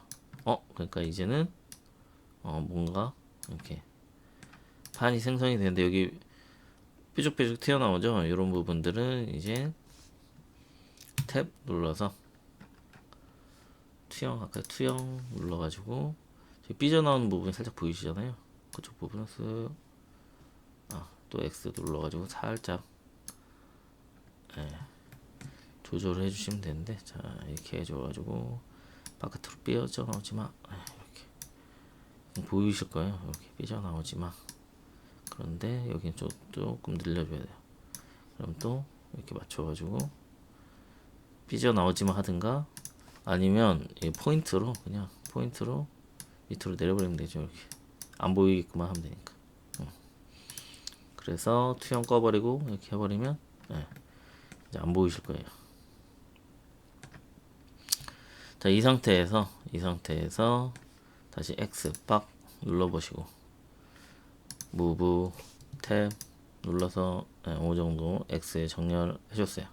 그러니까 이제는 뭔가 이렇게 판이 생성이 되는데 여기 뾰족뾰족 튀어나오죠. 이런 부분들은 이제 탭 눌러서 투영 아까 투영 눌러가지고 삐져나오는 부분이 살짝 보이시잖아요. 그쪽 부분은 또 X 눌러가지고 살짝 조절을 해주시면 되는데 자 이렇게 해줘가지고 바깥으로 삐져나오지마 이렇게 보이실 거예요. 이렇게 삐져나오지마. 그런데 여기 조금 늘려줘야 돼요. 그럼 또 이렇게 맞춰가지고 삐져나오지마 하든가 아니면 이 포인트로 그냥 포인트로 밑으로 내려버리면 되죠. 이렇게 안 보이게끔만 하면 되니까. 그래서 투영 꺼버리고 이렇게 해버리면 이제 안 보이실 거예요. 자, 이 상태에서 다시 X 빡 눌러보시고 무브 탭 눌러서 어느 정도 X에 정렬해줬어요.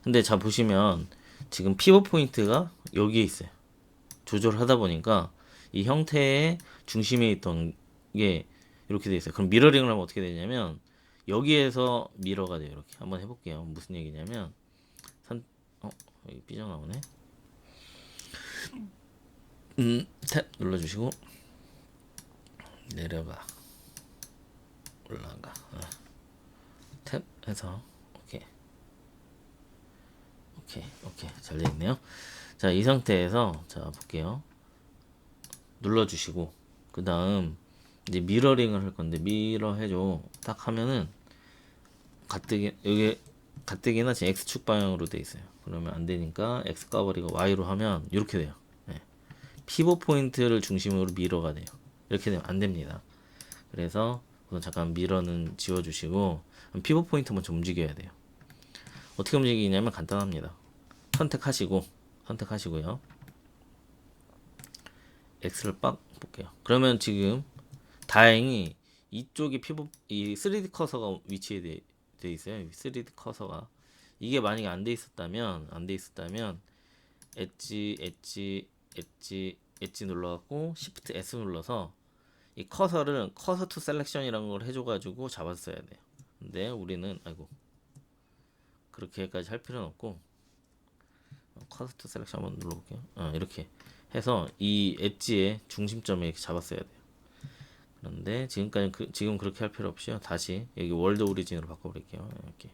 근데 자 보시면 지금 피벗 포인트가 여기에 있어요. 조절하다 보니까 이 형태의 중심에 있던 게 이렇게 돼 있어요. 그럼 미러링을 하면 어떻게 되냐면 여기에서 미러가 돼요. 이렇게 한번 해볼게요. 무슨 얘기냐면 여기 삐져나오네. 탭 눌러주시고 내려가 올라가 탭 해서 오케이 잘 되어있네요. 자, 이 상태에서 자 볼게요. 눌러주시고 그 다음 이제 미러링을 할 건데 미러 해줘 딱 하면은 가뜩이 여기 가뜩이나 지금 X축 방향으로 돼 있어요. 그러면 안 되니까 X 까버리고 Y로 하면 이렇게 돼요. 네. 피벗 포인트를 중심으로 미러가 돼요. 이렇게 되면 안 됩니다. 그래서 우선 잠깐 미러는 지워주시고 피벗 포인트 먼저 움직여야 돼요. 어떻게 움직이냐면 간단합니다. 선택하시고요. X를 빡 볼게요. 그러면 지금 다행히 이쪽에 피벗 이 3D 커서가 돼 있어요. 3D 커서가 이게 만약에 안 돼 있었다면 엣지 눌러갖고 Shift S 눌러서 이 커서를 커서 투 셀렉션이라는 걸 해줘가지고 잡았어야 돼요. 근데 우리는 아이고 그렇게까지 할 필요는 없고 커서 투 셀렉션 한번 눌러볼게요. 이렇게 해서 이 엣지의 중심점에 이렇게 잡았어야 돼요. 그런데 지금까지 지금 그렇게 할 필요 없이요. 다시 여기 월드 오리진으로 바꿔버릴게요. 이렇게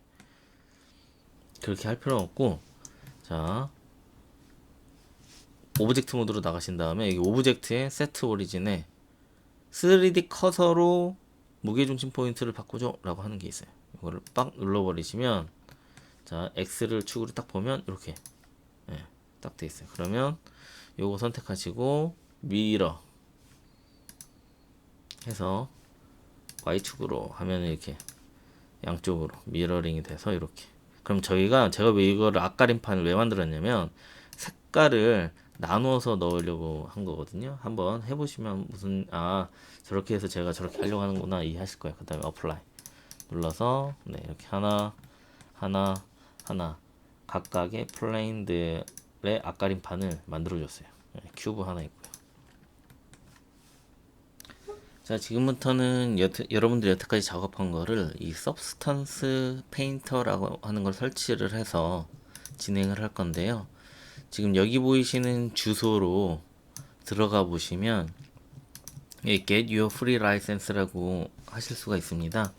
그렇게 할 필요 없고 자 오브젝트 모드로 나가신 다음에 여기 오브젝트의 세트 오리진에 3D 커서로 무게중심 포인트를 바꾸죠 라고 하는 게 있어요. 이거를 빡 눌러버리시면 자 X를 축으로 딱 보면 이렇게 딱 돼 있어요. 그러면 요거 선택하시고 미러 해서 Y축으로 하면 이렇게 양쪽으로 미러링이 돼서 이렇게 그럼 제가 왜 이거를 앞가림판을 왜 만들었냐면 색깔을 나누어서 넣으려고 한 거거든요. 한번 해보시면 무슨 저렇게 해서 제가 저렇게 하려고 하는구나 이해하실 거예요. 그 다음에 어플라이 눌러서 네 이렇게 하나 각각의 플레인들의 앞가림판을 만들어줬어요. 네, 큐브 하나 있고요. 자 지금부터는 여러분들이 여태까지 작업한 거를 이 서브스턴스 페인터라고 하는 걸 설치를 해서 진행을 할 건데요. 지금 여기 보이시는 주소로 들어가 보시면 Get Your Free License라고 하실 수가 있습니다.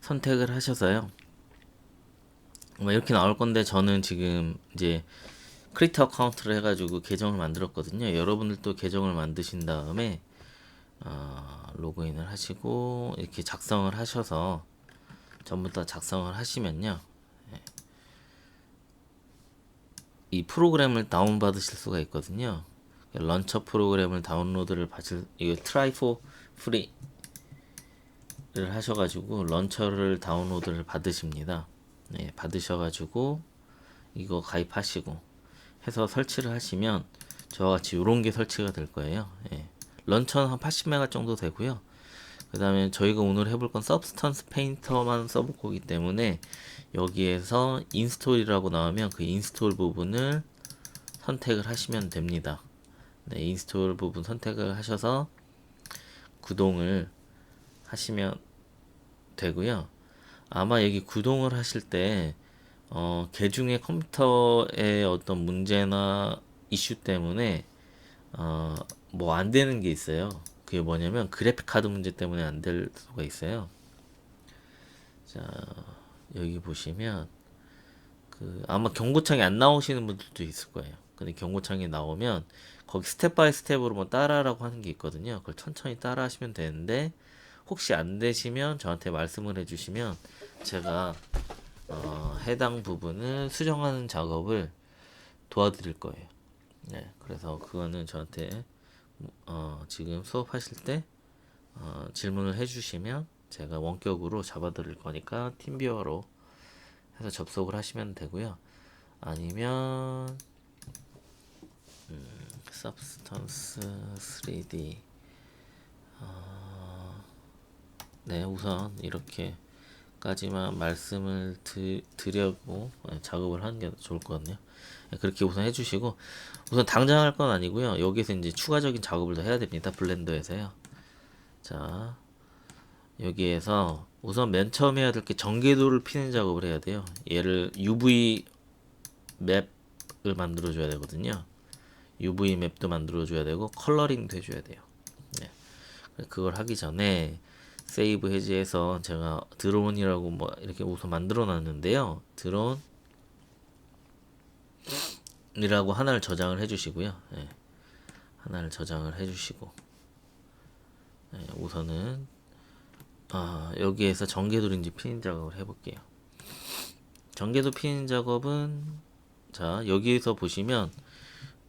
선택을 하셔서요. 이렇게 나올 건데 저는 지금 이제 크리에이터 어카운트를 해가지고 계정을 만들었거든요. 여러분들도 계정을 만드신 다음에 로그인을 하시고 이렇게 작성을 하셔서 전부 다 작성을 하시면요. 이 프로그램을 다운받으실 수가 있거든요. 런처 프로그램을 다운로드를 이거 트라이 포 프리를 하셔가지고 런처를 다운로드를 받으십니다. 네, 받으셔가지고 이거 가입하시고 해서 설치를 하시면 저와 같이 이런 게 설치가 될 거예요. 런처는 한 80메가 정도 되고요. 그 다음에 저희가 오늘 해볼 건 서브스턴스 페인터만 써볼 거기 때문에 여기에서 인스톨이라고 나오면 그 인스톨 부분을 선택을 하시면 됩니다. 네, 인스톨 부분 선택을 하셔서 구동을 하시면 되고요. 아마 여기 구동을 하실 때 개중의 컴퓨터의 어떤 문제나 이슈 때문에 뭐 안 되는 게 있어요. 그게 뭐냐면 그래픽 카드 문제 때문에 안 될 수가 있어요. 자, 여기 보시면 아마 경고창이 안 나오시는 분들도 있을 거예요. 근데 경고창이 나오면 거기 스텝 바이 스텝으로 뭐 따라라고 하는 게 있거든요. 그걸 천천히 따라 하시면 되는데 혹시 안 되시면 저한테 말씀을 해주시면 제가 해당 부분을 수정하는 작업을 도와드릴 거예요. 네, 그래서 그거는 저한테 지금 수업하실 때 질문을 해주시면 제가 원격으로 잡아드릴 거니까 팀비어로 해서 접속을 하시면 되고요. 아니면 Substance 3D 네 우선 이렇게까지만 말씀을 드려고 작업을 하는 게 좋을 것 같네요. 그렇게 우선 해주시고 우선 당장 할 건 아니고요. 여기서 이제 추가적인 작업을 더 해야 됩니다. 블렌더에서요. 자 여기에서 우선 맨 처음 해야 될 게 전개도를 피는 작업을 해야 돼요. 얘를 UV 맵을 만들어 줘야 되거든요. UV 맵도 만들어 줘야 되고 컬러링도 해줘야 돼요. 네. 그걸 하기 전에 세이브 해지해서 제가 드론이라고 뭐 이렇게 우선 만들어 놨는데요. 드론이라고 하나를 저장을 해 주시고요. 네. 하나를 저장을 해 주시고 네, 우선은 여기에서 전개도인지 피는 작업을 해볼게요. 전개도 피는 작업은 자 여기에서 보시면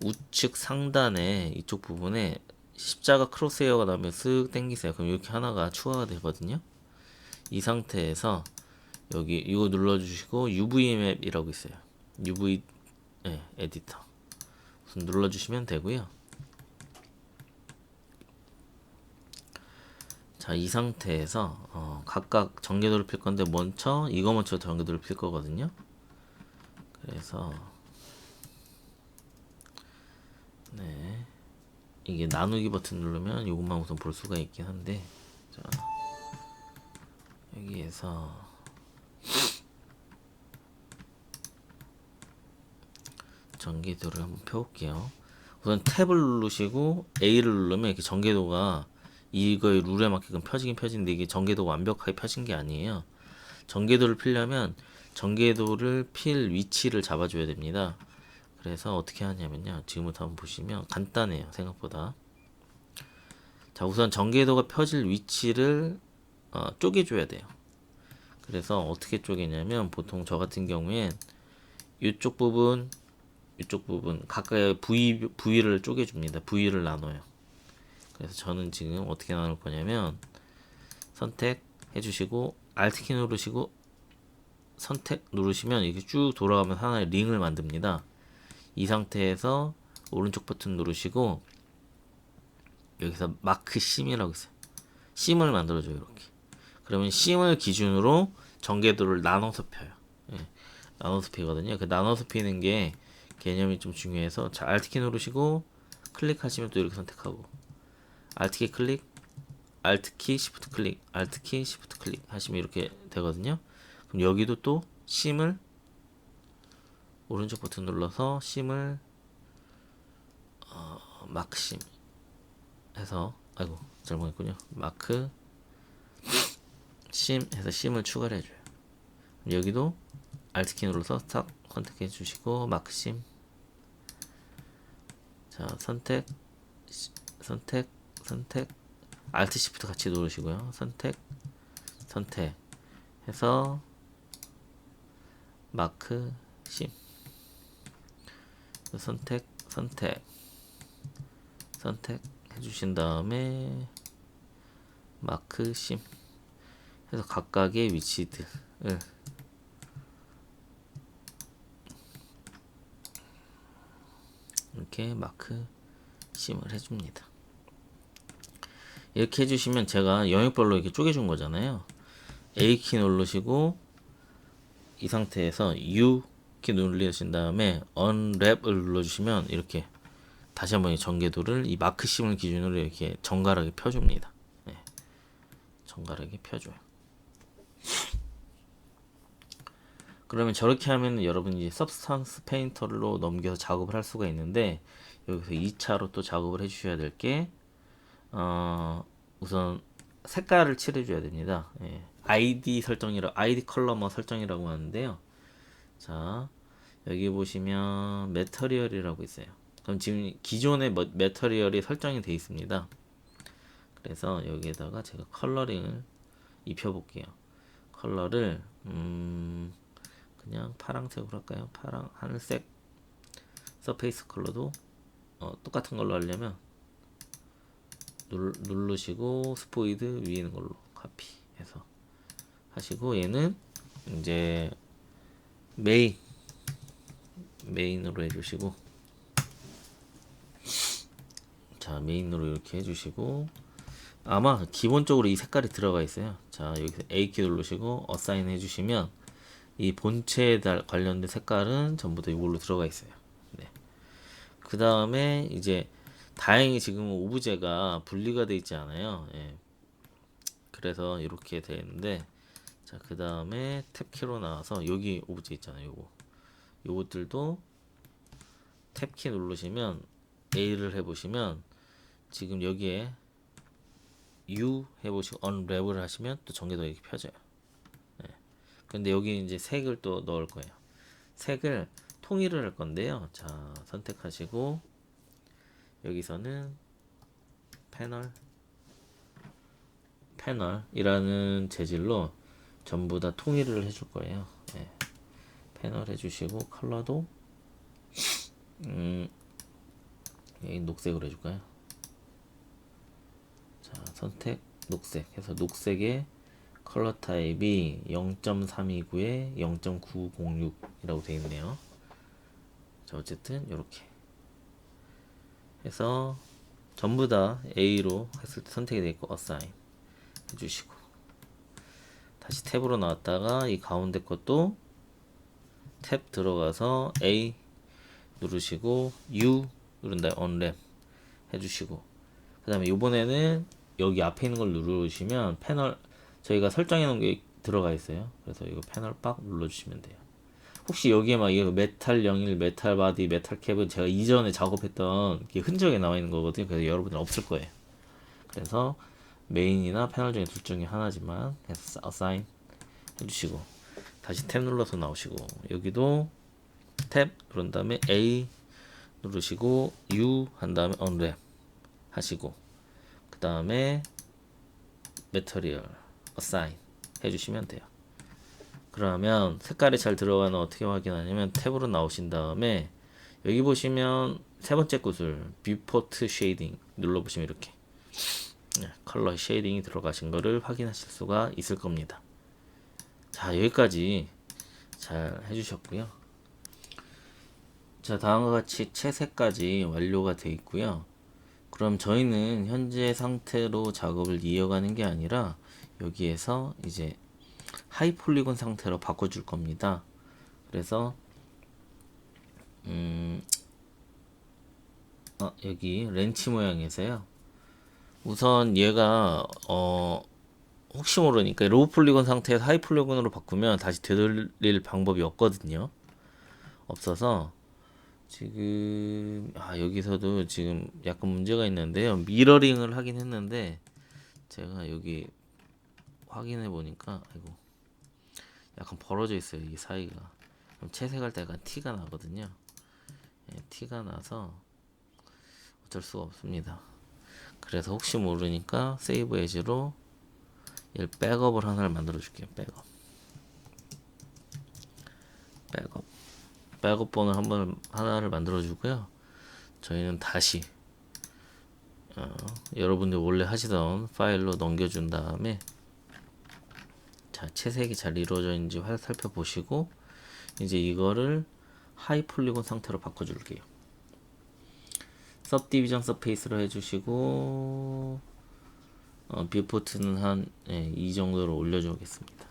우측 상단에 이쪽 부분에 십자가 크로스헤어가 나오면 쓱 당기세요. 그럼 이렇게 하나가 추가가 되거든요. 이 상태에서 여기 이거 눌러주시고 UV 맵이라고 있어요. UV 에디터 우선 눌러주시면 되고요. 자, 이 상태에서 각각 전개도를 필 건데 이거 먼저 전개도를 필 거거든요. 그래서 네 이게 나누기 버튼 누르면 이것만 우선 볼 수가 있긴 한데 자 여기에서 전개도를 한번 펴볼게요. 우선 탭을 누르시고 A를 누르면 이렇게 전개도가 이거의 룰에 맞게끔 펴지긴 펴지는데 이게 전개도가 완벽하게 펴진 게 아니에요. 전개도를 필려면 전개도를 필 위치를 잡아줘야 됩니다. 그래서 어떻게 하냐면요. 지금부터 한번 보시면 간단해요. 생각보다. 자, 우선 전개도가 펴질 위치를 쪼개줘야 돼요. 그래서 어떻게 쪼개냐면 보통 저 같은 경우엔 이쪽 부분 각각의 부위를 쪼개줍니다. 부위를 나눠요. 그래서 저는 지금 어떻게 나눌 거냐면 선택해 주시고 Alt키 누르시고 선택 누르시면 이렇게 쭉 돌아가면 하나의 링을 만듭니다. 이 상태에서 오른쪽 버튼 누르시고 여기서 마크 심이라고 있어요. 심을 만들어줘요. 이렇게. 그러면 심을 기준으로 전개도를 나눠서 펴요. 예, 나눠서 피거든요. 그 나눠서 피는 게 개념이 좀 중요해서 자, Alt키 누르시고 클릭하시면 또 이렇게 선택하고 Alt키 클릭, Alt키 Shift 클릭, Alt키 Shift 클릭 하시면 이렇게 되거든요. 그럼 여기도 또 심을 오른쪽 버튼 눌러서 심을 마크 심 해서 아이고 잘못했군요. 마크 심 해서 심을 추가를 해줘요. 여기도 Alt키 눌러서 딱 선택해 주시고 마크 심 자 선택 Alt Shift 같이 누르시고요. 선택 해서 마크 심 선택 해주신 다음에 마크 심 해서 각각의 위치들을 이렇게 마크 심을 해줍니다. 이렇게 해주시면 제가 영역별로 이렇게 쪼개준 거잖아요. A키 누르시고 이 상태에서 U키 누르신 다음에 Unwrap을 눌러주시면 이렇게 다시 한번 이 전개도를 이 마크 심을 기준으로 이렇게 정갈하게 펴줍니다. 네, 정갈하게 펴줘요. 그러면 저렇게 하면 여러분이 이제 서브스탄스 페인터로 넘겨서 작업을 할 수가 있는데 여기서 2차로 또 작업을 해주셔야 될 게 우선 색깔을 칠해줘야 됩니다. 예. ID 컬러 설정이라고 하는데요. 자 여기 보시면 매터리얼이라고 있어요. 그럼 지금 기존의 매터리얼이 설정이 되어 있습니다. 그래서 여기에다가 제가 컬러링을 입혀볼게요. 컬러를 그냥 파랑색으로 할까요? 하늘색 서페이스 컬러도 똑같은 걸로 하려면 누르시고 스포이드 위에 있는 걸로 카피해서 하시고 얘는 이제 메인으로 해주시고 자 메인으로 이렇게 해주시고 아마 기본적으로 이 색깔이 들어가 있어요. 자 여기서 A키 누르시고 어사인 해주시면 이 본체에 관련된 색깔은 전부 다 이걸로 들어가 있어요. 네. 그 다음에 이제 다행히 지금 오브제가 분리가 되어 있지 않아요. 예. 그래서 이렇게 되어 있는데 자 그 다음에 탭키로 나와서 여기 오브제 있잖아요. 요것들도 탭키 누르시면 A를 해보시면 지금 여기에 U 해보시고 Unwrap을 하시면 또 전개도 이렇게 펴져요. 네. 근데 여기 이제 색을 또 넣을 거예요. 색을 통일을 할 건데요. 자 선택하시고 여기서는 패널 패널이라는 재질로 전부 다 통일을 해줄 거예요. 예. 패널 해주시고 컬러도 여기 녹색으로 해줄까요? 자, 선택 녹색 해서 녹색의 컬러 타입이 0.329에 0.906이라고 되어 있네요. 자, 어쨌든 이렇게 해서 전부 다 A로 했을 때 선택이 되어 있고 assign 해주시고, 다시 탭으로 나왔다가 이 가운데 것도 탭 들어가서 A 누르시고 U 누른 다음에 unwrap 해주시고, 그 다음에 이번에는 여기 앞에 있는 걸 누르시면 패널 저희가 설정해 놓은 게 들어가 있어요. 그래서 이거 패널 빡 눌러주시면 돼요. 혹시 여기에 막 이거 메탈 01, 메탈 바디, 메탈 캡은 제가 이전에 작업했던 흔적이 나와 있는 거거든요. 그래서 여러분들 없을 거예요. 그래서 메인이나 패널 중에 둘 중에 하나지만 해서 assign 해주시고, 다시 탭 눌러서 나오시고, 여기도 탭 누른 다음에 A 누르시고 U 한 다음에 unwrap 하시고, 그 다음에 material assign 해주시면 돼요. 그러면 색깔이 잘 들어가는 어떻게 확인하냐면 탭으로 나오신 다음에 여기 보시면 세 번째 구슬 viewport shading 눌러보시면 이렇게 컬러 쉐이딩이 들어가신 거를 확인하실 수가 있을 겁니다. 자, 여기까지 잘 해주셨고요. 자, 다음과 같이 채색까지 완료가 되어 있고요. 그럼 저희는 현재 상태로 작업을 이어가는 게 아니라 여기에서 이제 하이 폴리곤 상태로 바꿔줄 겁니다. 그래서 여기 렌치 모양에서요. 우선 얘가 혹시 모르니까 로우 폴리곤 상태에서 하이 폴리곤으로 바꾸면 다시 되돌릴 방법이 없거든요. 없어서 지금 여기서도 지금 약간 문제가 있는데요. 미러링을 하긴 했는데 제가 여기 확인해 보니까 아이고 약간 벌어져 있어요. 이 사이가. 그럼 채색할 때 약간 티가 나거든요. 예, 티가 나서 어쩔 수가 없습니다. 그래서 혹시 모르니까 세이브 에즈로 얘를 백업을 하나를 만들어 줄게요. 백업 번호 하나를 만들어 주고요. 저희는 다시 여러분들 원래 하시던 파일로 넘겨준 다음에 자, 채색이 잘 이루어져 있는지 살펴보시고 이제 이거를 하이 폴리곤 상태로 바꿔줄게요. सब디비전 서페이스로 해주시고 뷰포트는 한 이 정도로 올려주겠습니다.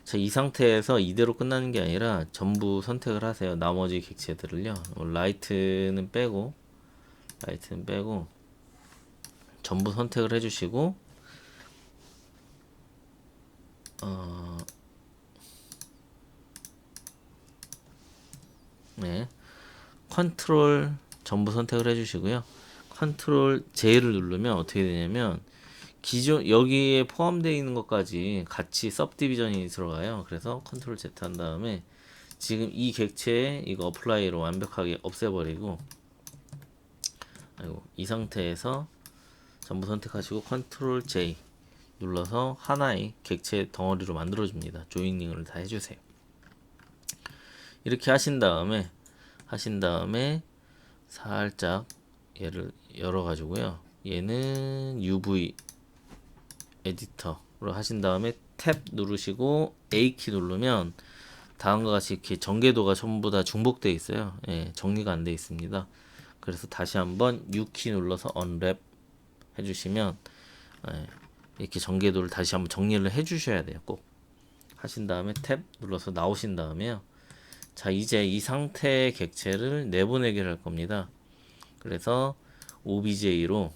자, 이 상태에서 이대로 끝나는 게 아니라 전부 선택을 하세요. 나머지 객체들을요. 라이트는 빼고 전부 선택을 해주시고 컨트롤 전부 선택을 해주시고요. 컨트롤 J를 누르면 어떻게 되냐면 기존 여기에 포함되어 있는 것까지 같이 सब디비전이 들어가요. 그래서 컨트롤 Z 한 다음에 지금 이 객체에 이거 어플라이로 완벽하게 없애버리고 이 상태에서 전부 선택하시고 컨트롤 J 눌러서 하나의 객체 덩어리로 만들어 줍니다. 조이닝을 다 해주세요. 이렇게 하신 다음에 살짝 얘를 열어 가지고요. 얘는 UV 에디터로 하신 다음에 탭 누르시고 A키 누르면 다음과 같이 이렇게 전개도가 전부 다 중복되어 있어요. 예, 정리가 안 되어 있습니다. 그래서 다시 한번 U키 눌러서 unwrap 해주시면 이렇게 전개도를 다시 한번 정리를 해주셔야 돼요. 꼭 하신 다음에 탭 눌러서 나오신 다음에요. 자, 이제 이 상태의 객체를 내보내기를 할 겁니다. 그래서 OBJ로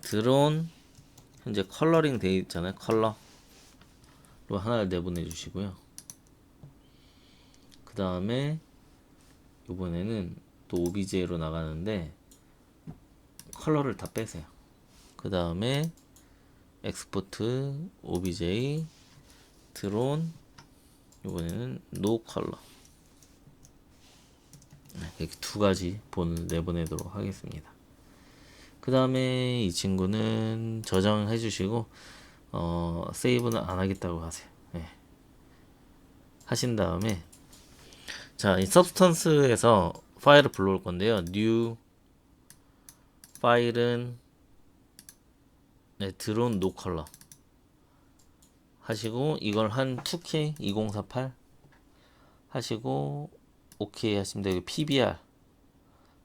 드론 현재 컬러링 되어 있잖아요. 컬러로 하나를 내보내 주시고요. 그 다음에 이번에는 또 OBJ로 나가는데 컬러를 다 빼세요. 그 다음에 엑스포트 OBJ 드론 이번에는 노 컬러 이렇게 두 가지 본을 내보내도록 하겠습니다. 그 다음에 이 친구는 저장해 주시고 세이브는 안 하겠다고 하세요. 예. 하신 다음에 자, 이 서브스턴스에서 파일을 불러올 건데요. new 파일은 네, 드론 노 컬러 하시고 이걸 한 2K 2048 하시고 오케이 하시면 되고 PBR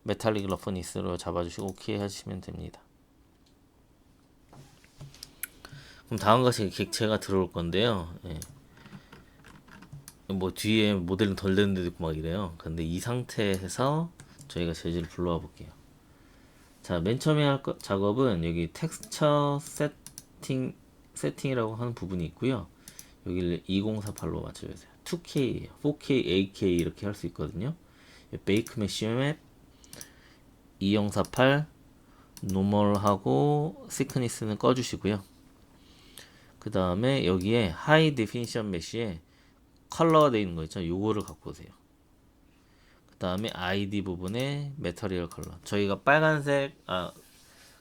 메탈릭 러프니스로 잡아주시고 오케이 하시면 됩니다. 그럼 다음과 같이 객체가 들어올 건데요. 예. 뭐 뒤에 모델은 덜 되는 데도 있고 막 이래요. 근데 이 상태에서 저희가 재질을 불러와 볼게요. 자, 맨 처음에 할 작업은 여기 텍스처 세팅이라고 하는 부분이 있고요. 여기를 2048로 맞춰줘야 돼요. 2K, 4K, 8K 이렇게 할 수 있거든요. 베이크 메쉬 맵 2048 노멀하고 시크니스는 꺼주시고요. 그 다음에 여기에 하이 데피니션 메쉬에 컬러가 되어 있는 거 있죠. 요거를 갖고 오세요. 그 다음에 ID 부분에 메터리얼 컬러. 저희가 빨간색,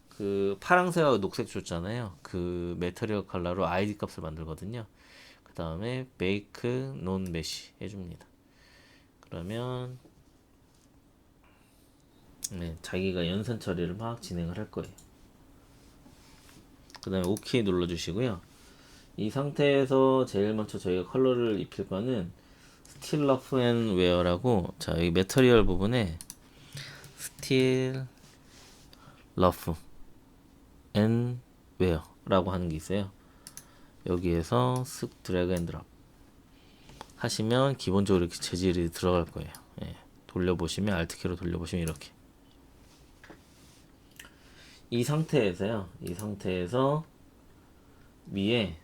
그 파랑색하고 녹색 줬잖아요. 그 메터리얼 컬러로 ID 값을 만들거든요. 그 다음에 베이크 논 메쉬 해줍니다. 그러면 네, 자기가 연산 처리를 막 진행을 할 거예요. 그 다음에 OK 눌러주시고요. 이 상태에서 제일 먼저 저희가 컬러를 입힐 거는 스틸 러프 앤 웨어라고, 자, 여기 메터리얼 부분에 스틸 러프 앤 웨어라고 하는 게 있어요. 여기에서 쓱 드래그 앤 드롭 하시면 기본적으로 이렇게 재질이 들어갈 거예요. 예, 돌려보시면 알트키로 돌려보시면 이렇게 이 상태에서요. 이 상태에서 위에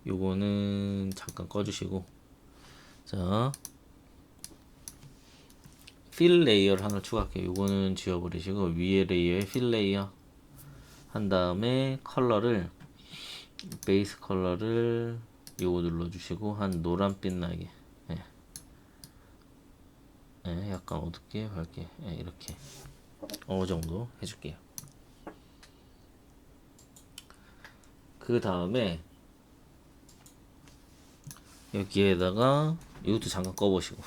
요거는 잠깐 꺼주시고, 자, 필 레이어를 하나 추가할게요. 요거는 지워버리시고 위에 레이어에 필 레이어 한 다음에 컬러를 베이스 컬러를 요거 눌러주시고 한 노란빛 나게, 예. 예, 약간 어둡게 밝게, 예, 이렇게 어느 정도 해줄게요. 그 다음에 여기에다가 이것도 잠깐 꺼보시고,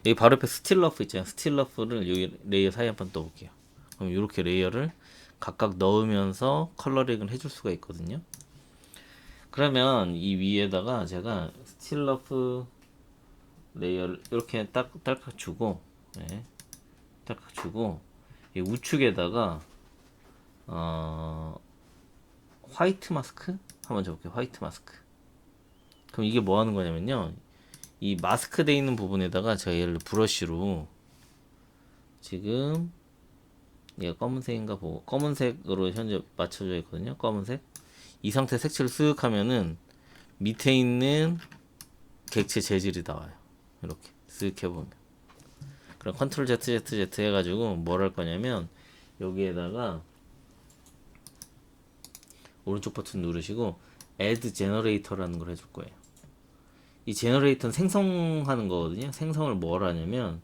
여기 바로 옆에 스틸 러프 있잖아요. 스틸 러프를 여기 레이어 사이에 한번 떠볼게요. 그럼 이렇게 레이어를 각각 넣으면서 컬러링을 해줄 수가 있거든요. 그러면 이 위에다가 제가 스틸 러프 레이어를 이렇게 딸깍 주고, 네, 딸깍 주고, 이 우측에다가 화이트 마스크 한번 줘볼게요. 화이트 마스크. 그럼 이게 뭐 하는 거냐면요, 이 마스크 돼 있는 부분에다가 제가 얘를 브러쉬로 지금 얘가 검은색인가 보고 검은색으로 현재 맞춰져 있거든요. 검은색. 이 상태 색칠을 쓱 하면은 밑에 있는 객체 재질이 나와요. 이렇게 쓱 해보면. 그럼 컨트롤 Z 해가지고 뭘 할 거냐면 여기에다가 오른쪽 버튼 누르시고 Add Generator라는 걸 해줄 거예요. 이 제너레이터는 생성하는 거거든요. 생성을 뭘 하냐면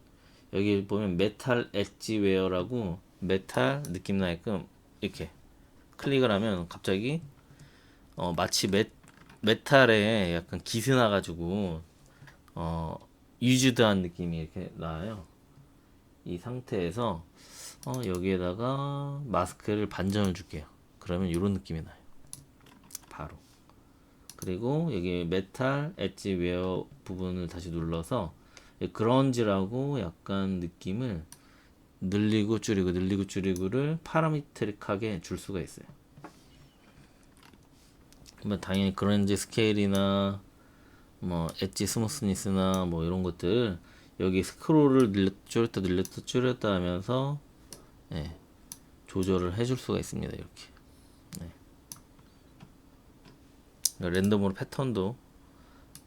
여기 보면 메탈 엣지 웨어라고 메탈 느낌 나게끔 이렇게 클릭을 하면 갑자기 마치 메탈에 약간 기스 나가지고 유즈드한 느낌이 이렇게 나와요. 이 상태에서 여기에다가 마스크를 반전을 줄게요. 그러면 이런 느낌이 나요. 바로. 그리고 여기 메탈 엣지 웨어 부분을 다시 눌러서 그런지라고 약간 느낌을 늘리고 줄이고를 파라미트릭하게 줄 수가 있어요. 그러면 당연히 그런지 스케일이나 뭐 엣지 스무스니스나 뭐 이런 것들 여기 스크롤을 줄였다 하면서, 예, 조절을 해줄 수가 있습니다. 이렇게. 네. 그러니까 랜덤으로 패턴도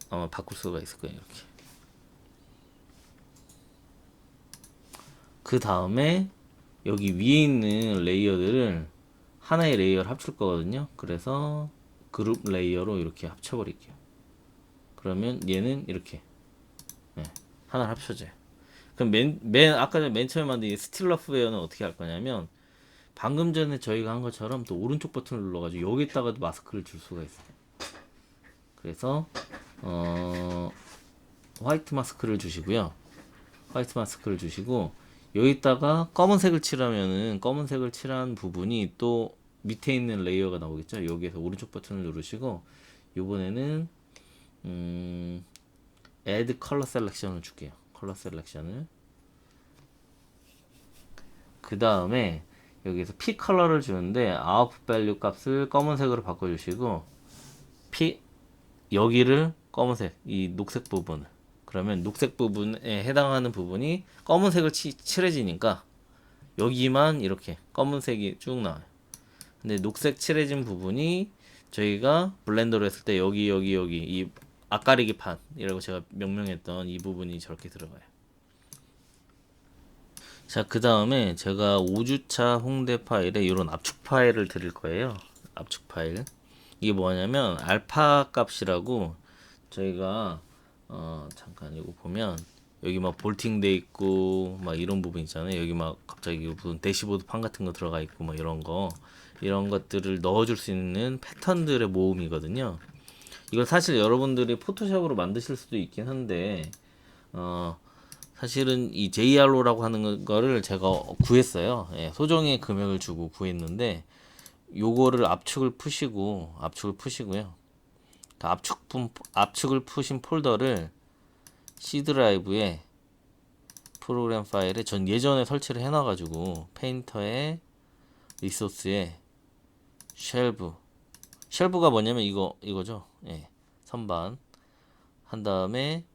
아마 바꿀 수가 있을 거예요. 이렇게. 그 다음에 여기 위에 있는 레이어들을 하나의 레이어를 합칠 거거든요. 그래서 그룹 레이어로 이렇게 합쳐버릴게요. 그러면 얘는 이렇게, 네, 하나를 합쳐져요. 그럼 아까 전에 맨 처음에 만든 이 스틸러프웨어는 어떻게 할 거냐면 방금 전에 저희가 한 것처럼 또 오른쪽 버튼을 눌러가지고 여기다가도 마스크를 줄 수가 있어요. 그래서 어 화이트 마스크를 주시고요. 화이트 마스크를 주시고 여기다가 검은색을 칠하면은 검은색을 칠한 부분이 또 밑에 있는 레이어가 나오겠죠. 여기에서 오른쪽 버튼을 누르시고 이번에는 Add Color Selection을 줄게요. 컬러 셀렉션을. 그 다음에 여기서 P 컬러를 주는데 아웃풋 밸류 값을 검은색으로 바꿔주시고 P 여기를 검은색 이 녹색 부분을 그러면 녹색 부분에 해당하는 부분이 검은색을 칠해지니까 여기만 이렇게 검은색이 쭉 나와요. 근데 녹색 칠해진 부분이 저희가 블렌더로 했을 때 여기 이 앞가리기 판이라고 제가 명명했던 이 부분이 저렇게 들어가요. 자, 그 다음에 제가 5주차 홍대 파일에 이런 압축 파일을 드릴 거예요. 압축 파일. 이게 뭐냐면 알파 값이라고 저희가 잠깐 이거 보면 여기 막 볼팅 돼 있고 막 이런 부분 있잖아요. 여기 막 갑자기 무슨 대시보드 판 같은 거 들어가 있고 막 이런 것들을 넣어줄 수 있는 패턴들의 모음이거든요. 이걸 사실 여러분들이 포토샵으로 만드실 수도 있긴 한데 사실은 이 JRO라고 하는 거를 제가 구했어요. 예, 소정의 금액을 주고 구했는데 요거를 압축을 푸시고요. 압축을 푸신 폴더를 C 드라이브에 프로그램 파일에 전 예전에 설치를 해놔가지고 페인터에 리소스에 쉘브가 뭐냐면 이거죠. 예, 선반 한 다음에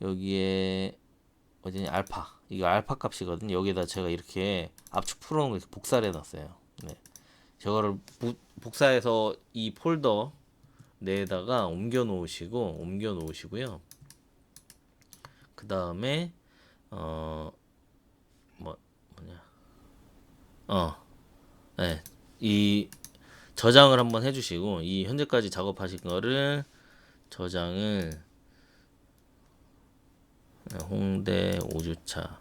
여기에 어디니 이거 알파 값이거든요. 여기다 제가 이렇게 압축 풀어놓은 거 이렇게 복사를 해놨어요. 네. 저거를 복사해서 이 폴더 내에다가 옮겨 놓으시고요. 그 다음에 네. 이 저장을 한번 해주시고 이 현재까지 작업하신 거를 저장을 홍대 5주차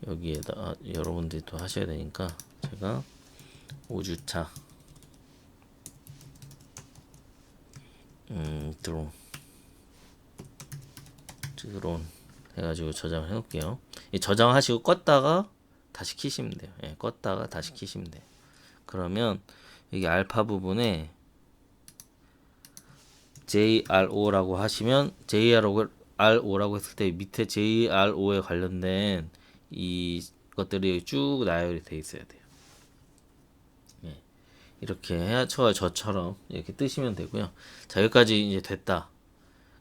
여기에다 여러분들이 또 하셔야 되니까 제가 5주차 드론 해가지고 저장을 해놓을게요. 이 저장하시고 껐다가 다시 키시면 돼요. 예, 껐다가 다시 키시면 돼요. 그러면 여기 알파 부분에 JRO라고 하시면 JRO라고 했을 때 밑에 JRO에 관련된 이 것들이 쭉 나열이 돼 있어야 돼요. 예, 이렇게 해야 저처럼 이렇게 뜨시면 되고요. 자, 여기까지 이제 됐다.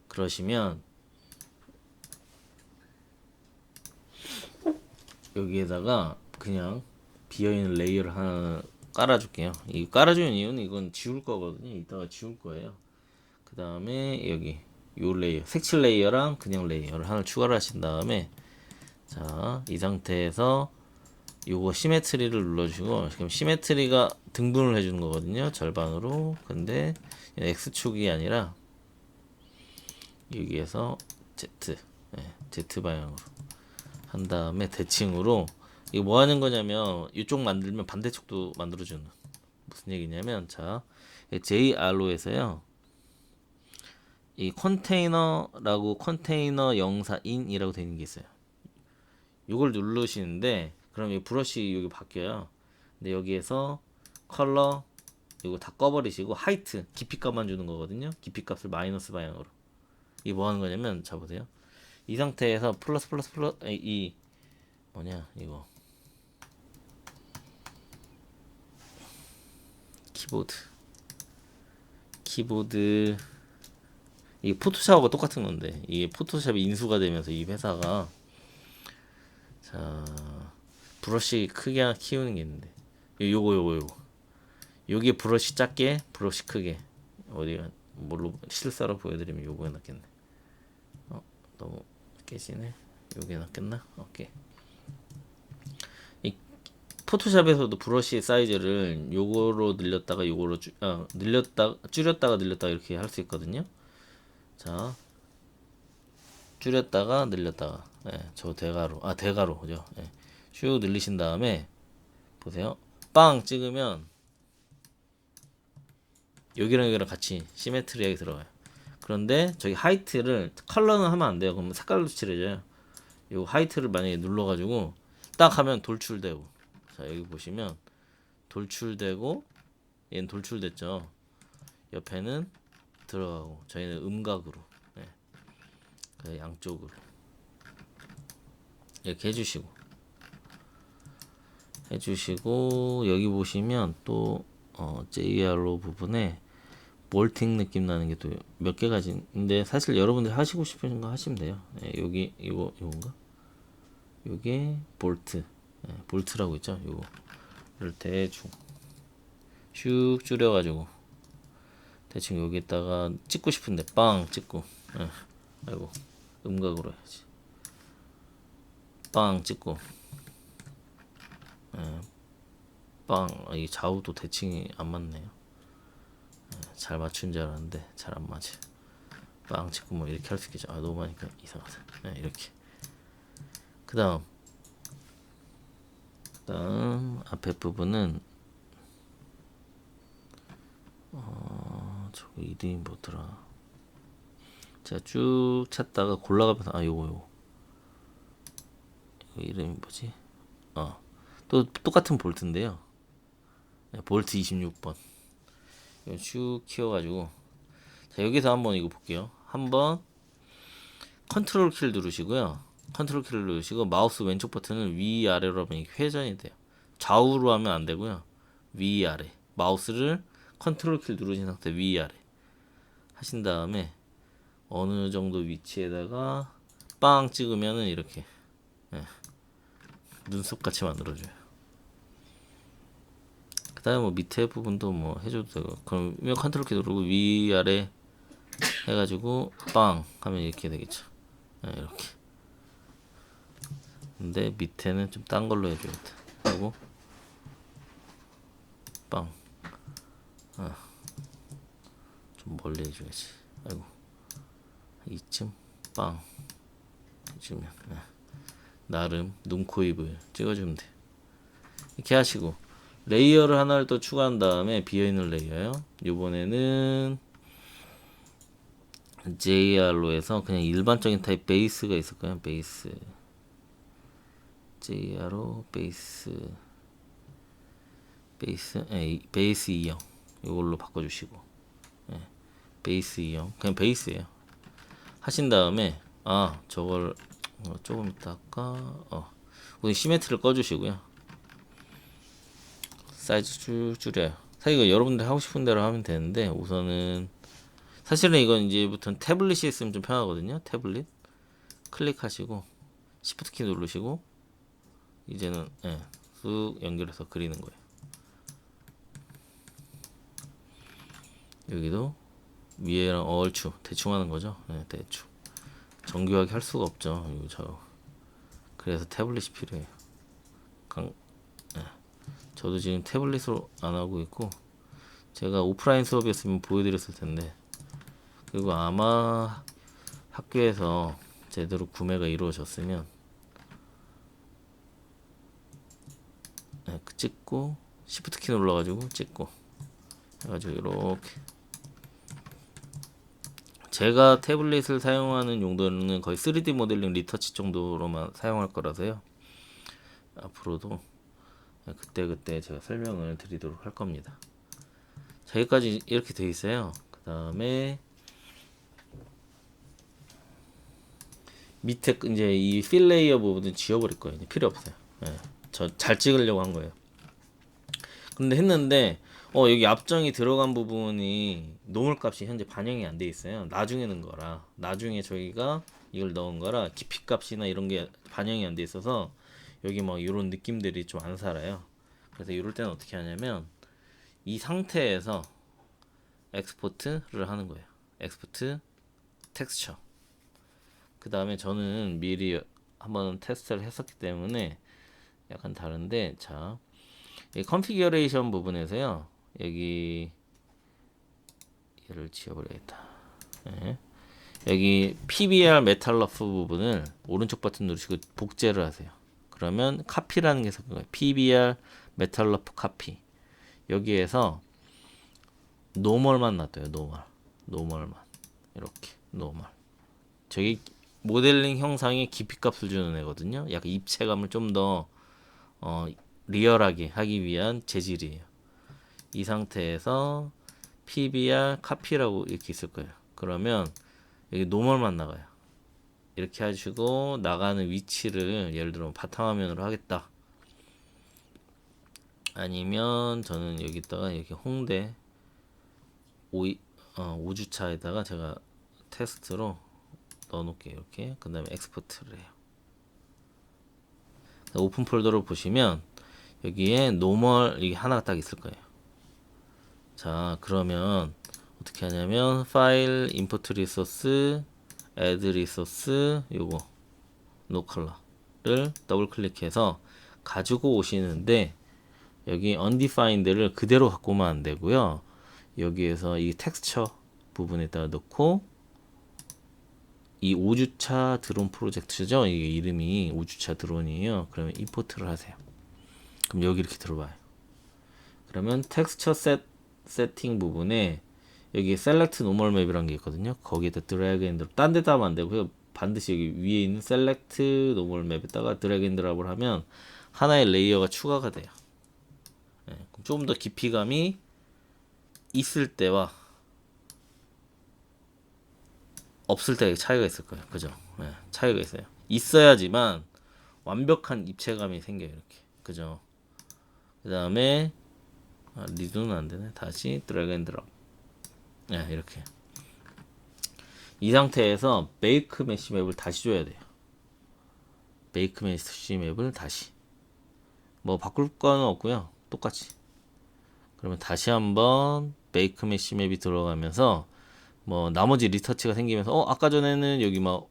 그러시면 여기에다가 그냥 비어있는 레이어를 하나 깔아줄게요. 이 깔아주는 이유는 이건 지울 거거든요. 이따가 지울 거예요. 그 다음에 여기 요 레이어 색칠 레이어랑 그냥 레이어를 하나 추가를 하신 다음에 자, 이 상태에서 요거 시메트리를 눌러주고 지금 시메트리가 등분을 해주는 거거든요. 절반으로. 근데 X축이 아니라 여기에서 Z Z 방향으로 한 다음에 대칭으로 이거 뭐 하는 거냐면 이쪽 만들면 반대쪽도 만들어주는 무슨 얘기냐면 자 JRO에서요 이 컨테이너라고 컨테이너 영사인이라고 되는 게 있어요. 이걸 누르시는데 그럼 이 브러쉬 여기 바뀌어요. 근데 여기에서 컬러 이거 다 꺼버리시고 하이트 깊이값만 주는 거거든요. 깊이값을 마이너스 방향으로. 이게 뭐 하는 거냐면 자 보세요. 이 상태에서 플러스 이 뭐냐 이거 키보드 이게 포토샵하고 똑같은 건데 이게 포토샵이 인수가 되면서 이 회사가 자 브러쉬 크게 키우는 게 있는데 요거 여기 브러쉬 작게 브러쉬 크게 어디가 뭘로 실사로 보여드리면 요거에 낫겠네. 너무 깨지네. 요게 낫겠나? 오케이. 이 포토샵에서도 브러쉬 사이즈를 요거로 늘렸다가 요거로 줄였다가 늘렸다가 이렇게 할 수 있거든요. 자 줄였다가 늘렸다가 저 대가로 그죠? 슉 늘리신 다음에 보세요. 빵 찍으면 여기랑 여기랑 같이 시메트리하게 들어가요. 그런데 저기 하이트를 컬러는 하면 안 돼요. 그러면 색깔로 칠해져요. 요 하이트를 만약에 눌러가지고 딱 하면 돌출되고, 자 여기 보시면 돌출되고, 얘는 돌출됐죠. 옆에는 들어가고, 저희는 음각으로 그 양쪽으로 이렇게 해주시고 여기 보시면 또 JR로 부분에 몰팅 느낌 나는 게 또 몇 개가 있는데, 사실 여러분들 하시고 싶으신 거 하시면 돼요. 여기 이건가? 요게 볼트, 볼트라고 있죠. 요거를 대충 슉 줄여가지고 대충 여기다가 찍고 싶은데 빵 찍고, 아이고 음각으로 해야지. 빵 찍고, 빵. 이 좌우도 대칭이 안 맞네요. 잘 맞춘 줄 알았는데 잘 안 맞아. 빵 찍고 뭐 이렇게 할 수 있겠죠. 너무 많으니까 이상하다. 이렇게. 그다음 앞에 부분은 저거 이름이 뭐더라. 제가 쭉 찾다가 골라가면서 요거 이름이 뭐지? 또 똑같은 볼트인데요. 볼트 26번. 이거 쭉 키워가지고, 자 여기서 한번 이거 볼게요. 한번 컨트롤 키를 누르시고요. 컨트롤 키를 누르시고 마우스 왼쪽 버튼을 위아래로 하면 이게 회전이 돼요. 좌우로 하면 안 되고요. 위아래. 마우스를 컨트롤 키를 누르신 상태 위아래 하신 다음에 어느 정도 위치에다가 빵 찍으면은 이렇게 눈썹 같이 만들어줘요. 그 다음에 뭐 밑에 부분도 뭐 해줘도 되고, 그럼 컨트롤 키 누르고 위아래 해가지고 빵 하면 이렇게 되겠죠. 이렇게. 근데 밑에는 좀 딴 걸로 해줘야 돼. 그리고 빵. 좀 멀리 해줘야지. 아이고. 이쯤 빵 해주면 나름 눈, 코, 입을 찍어주면 돼. 이렇게 하시고 레이어를 하나를 또 추가한 다음에 비어있는 레이어요. 요번에는 JR로 해서 그냥 일반적인 타입 베이스가 있을 거예요. 베이스 JR로 베이스 2형 이걸로 바꿔주시고, 베이스 2형 그냥 베이스예요. 하신 다음에 저걸 조금 이따가 우리 시메트를 꺼주시고요. 사이즈 쭉 줄여요. 사실 이거 여러분들 하고 싶은 대로 하면 되는데, 우선은 사실은 이건 이제부터는 태블릿이 있으면 좀 편하거든요. 태블릿 클릭하시고 시프트 키 누르시고 이제는 쑥 연결해서 그리는 거예요. 여기도 위에랑 얼추 대충 하는 거죠. 대충 정교하게 할 수가 없죠. 그래서 태블릿이 필요해요. 저도 지금 태블릿으로 안 하고 있고, 제가 오프라인 수업이었으면 보여드렸을 텐데, 그리고 아마 학교에서 제대로 구매가 이루어졌으면 찍고 시프트 키 눌러가지고 찍고 해가지고 이렇게. 제가 태블릿을 사용하는 용도는 거의 3D 모델링 리터치 정도로만 사용할 거라서요. 앞으로도 그때 제가 설명을 드리도록 할 겁니다. 자, 여기까지 이렇게 돼 있어요. 그 다음에 밑에 이제 이 필 레이어 부분은 지워버릴 거예요. 이제 필요 없어요. 저 잘 찍으려고 한 거예요. 근데 했는데 여기 앞정이 들어간 부분이 노멀 값이 현재 반영이 안 돼 있어요. 나중에 넣은 거라, 나중에 저희가 이걸 넣은 거라 깊이 값이나 이런 게 반영이 안 돼 있어서 여기 막 이런 느낌들이 좀 안 살아요. 그래서 이럴 때는 어떻게 하냐면 이 상태에서 엑스포트를 하는 거예요. 엑스포트 텍스처. 그 다음에 저는 미리 한번 테스트를 했었기 때문에 약간 다른데, 자, 이 컨피규레이션 부분에서요, 여기 얘를 지워버려야겠다. 여기 PBR 메탈 러프 부분을 오른쪽 버튼 누르시고 복제를 하세요. 그러면 카피라는 게 생긴 거예요. PBR 메탈 러프 카피. 여기에서 노멀만 놔둬요. 노멀만 이렇게 노멀. 저기 모델링 형상의 깊이 값을 주는 애거든요. 약간 입체감을 좀 더 리얼하게 하기 위한 재질이에요. 이 상태에서 PBR 카피라고 이렇게 있을 거예요. 그러면 여기 노멀만 나가요. 이렇게 하시고 나가는 위치를 예를 들어 바탕화면으로 하겠다. 아니면 저는 여기다가 이렇게 홍대 5주차에다가 제가 테스트로 넣어놓을게요. 이렇게 그 다음에 엑스포트를 해요. 오픈 폴더로 보시면 여기에 노멀 이게 하나가 딱 있을 거예요. 자, 그러면 어떻게 하냐면 파일 임포트 리소스 애드 리소스 요거 노 컬러를 더블 클릭해서 가지고 오시는데 여기 undefined를 그대로 갖고 오면 안 되고요. 여기에서 이 텍스처 부분에다가 넣고 이 5주차 드론 프로젝트죠. 이게 이름이 5주차 드론이에요. 그러면 임포트를 하세요. 그럼 여기 이렇게 들어봐요. 그러면 텍스처 세팅 부분에 여기 셀렉트 노멀 맵이라는 게 있거든요. 거기에다 드래그 앤 드롭. 딴 데다 하면 안 되고요. 반드시 여기 위에 있는 셀렉트 노멀 맵에다가 드래그 앤 드롭을 하면 하나의 레이어가 추가가 돼요. 네, 좀 더 깊이감이 있을 때와 없을 때 차이가 있을 거예요. 그죠? 네, 차이가 있어요. 있어야지만 완벽한 입체감이 생겨요. 이렇게. 그죠? 그 다음에 리드는 안 되네. 다시 드래그 앤 드롭. 네, 이렇게. 이 상태에서 메이크 메시 맵을 다시 줘야 돼요. 메이크 메시 맵을 다시. 뭐 바꿀 거는 없고요. 똑같이. 그러면 다시 한번 메이크 메시 맵이 들어가면서 뭐 나머지 리터치가 생기면서 아까 전에는 여기 뭐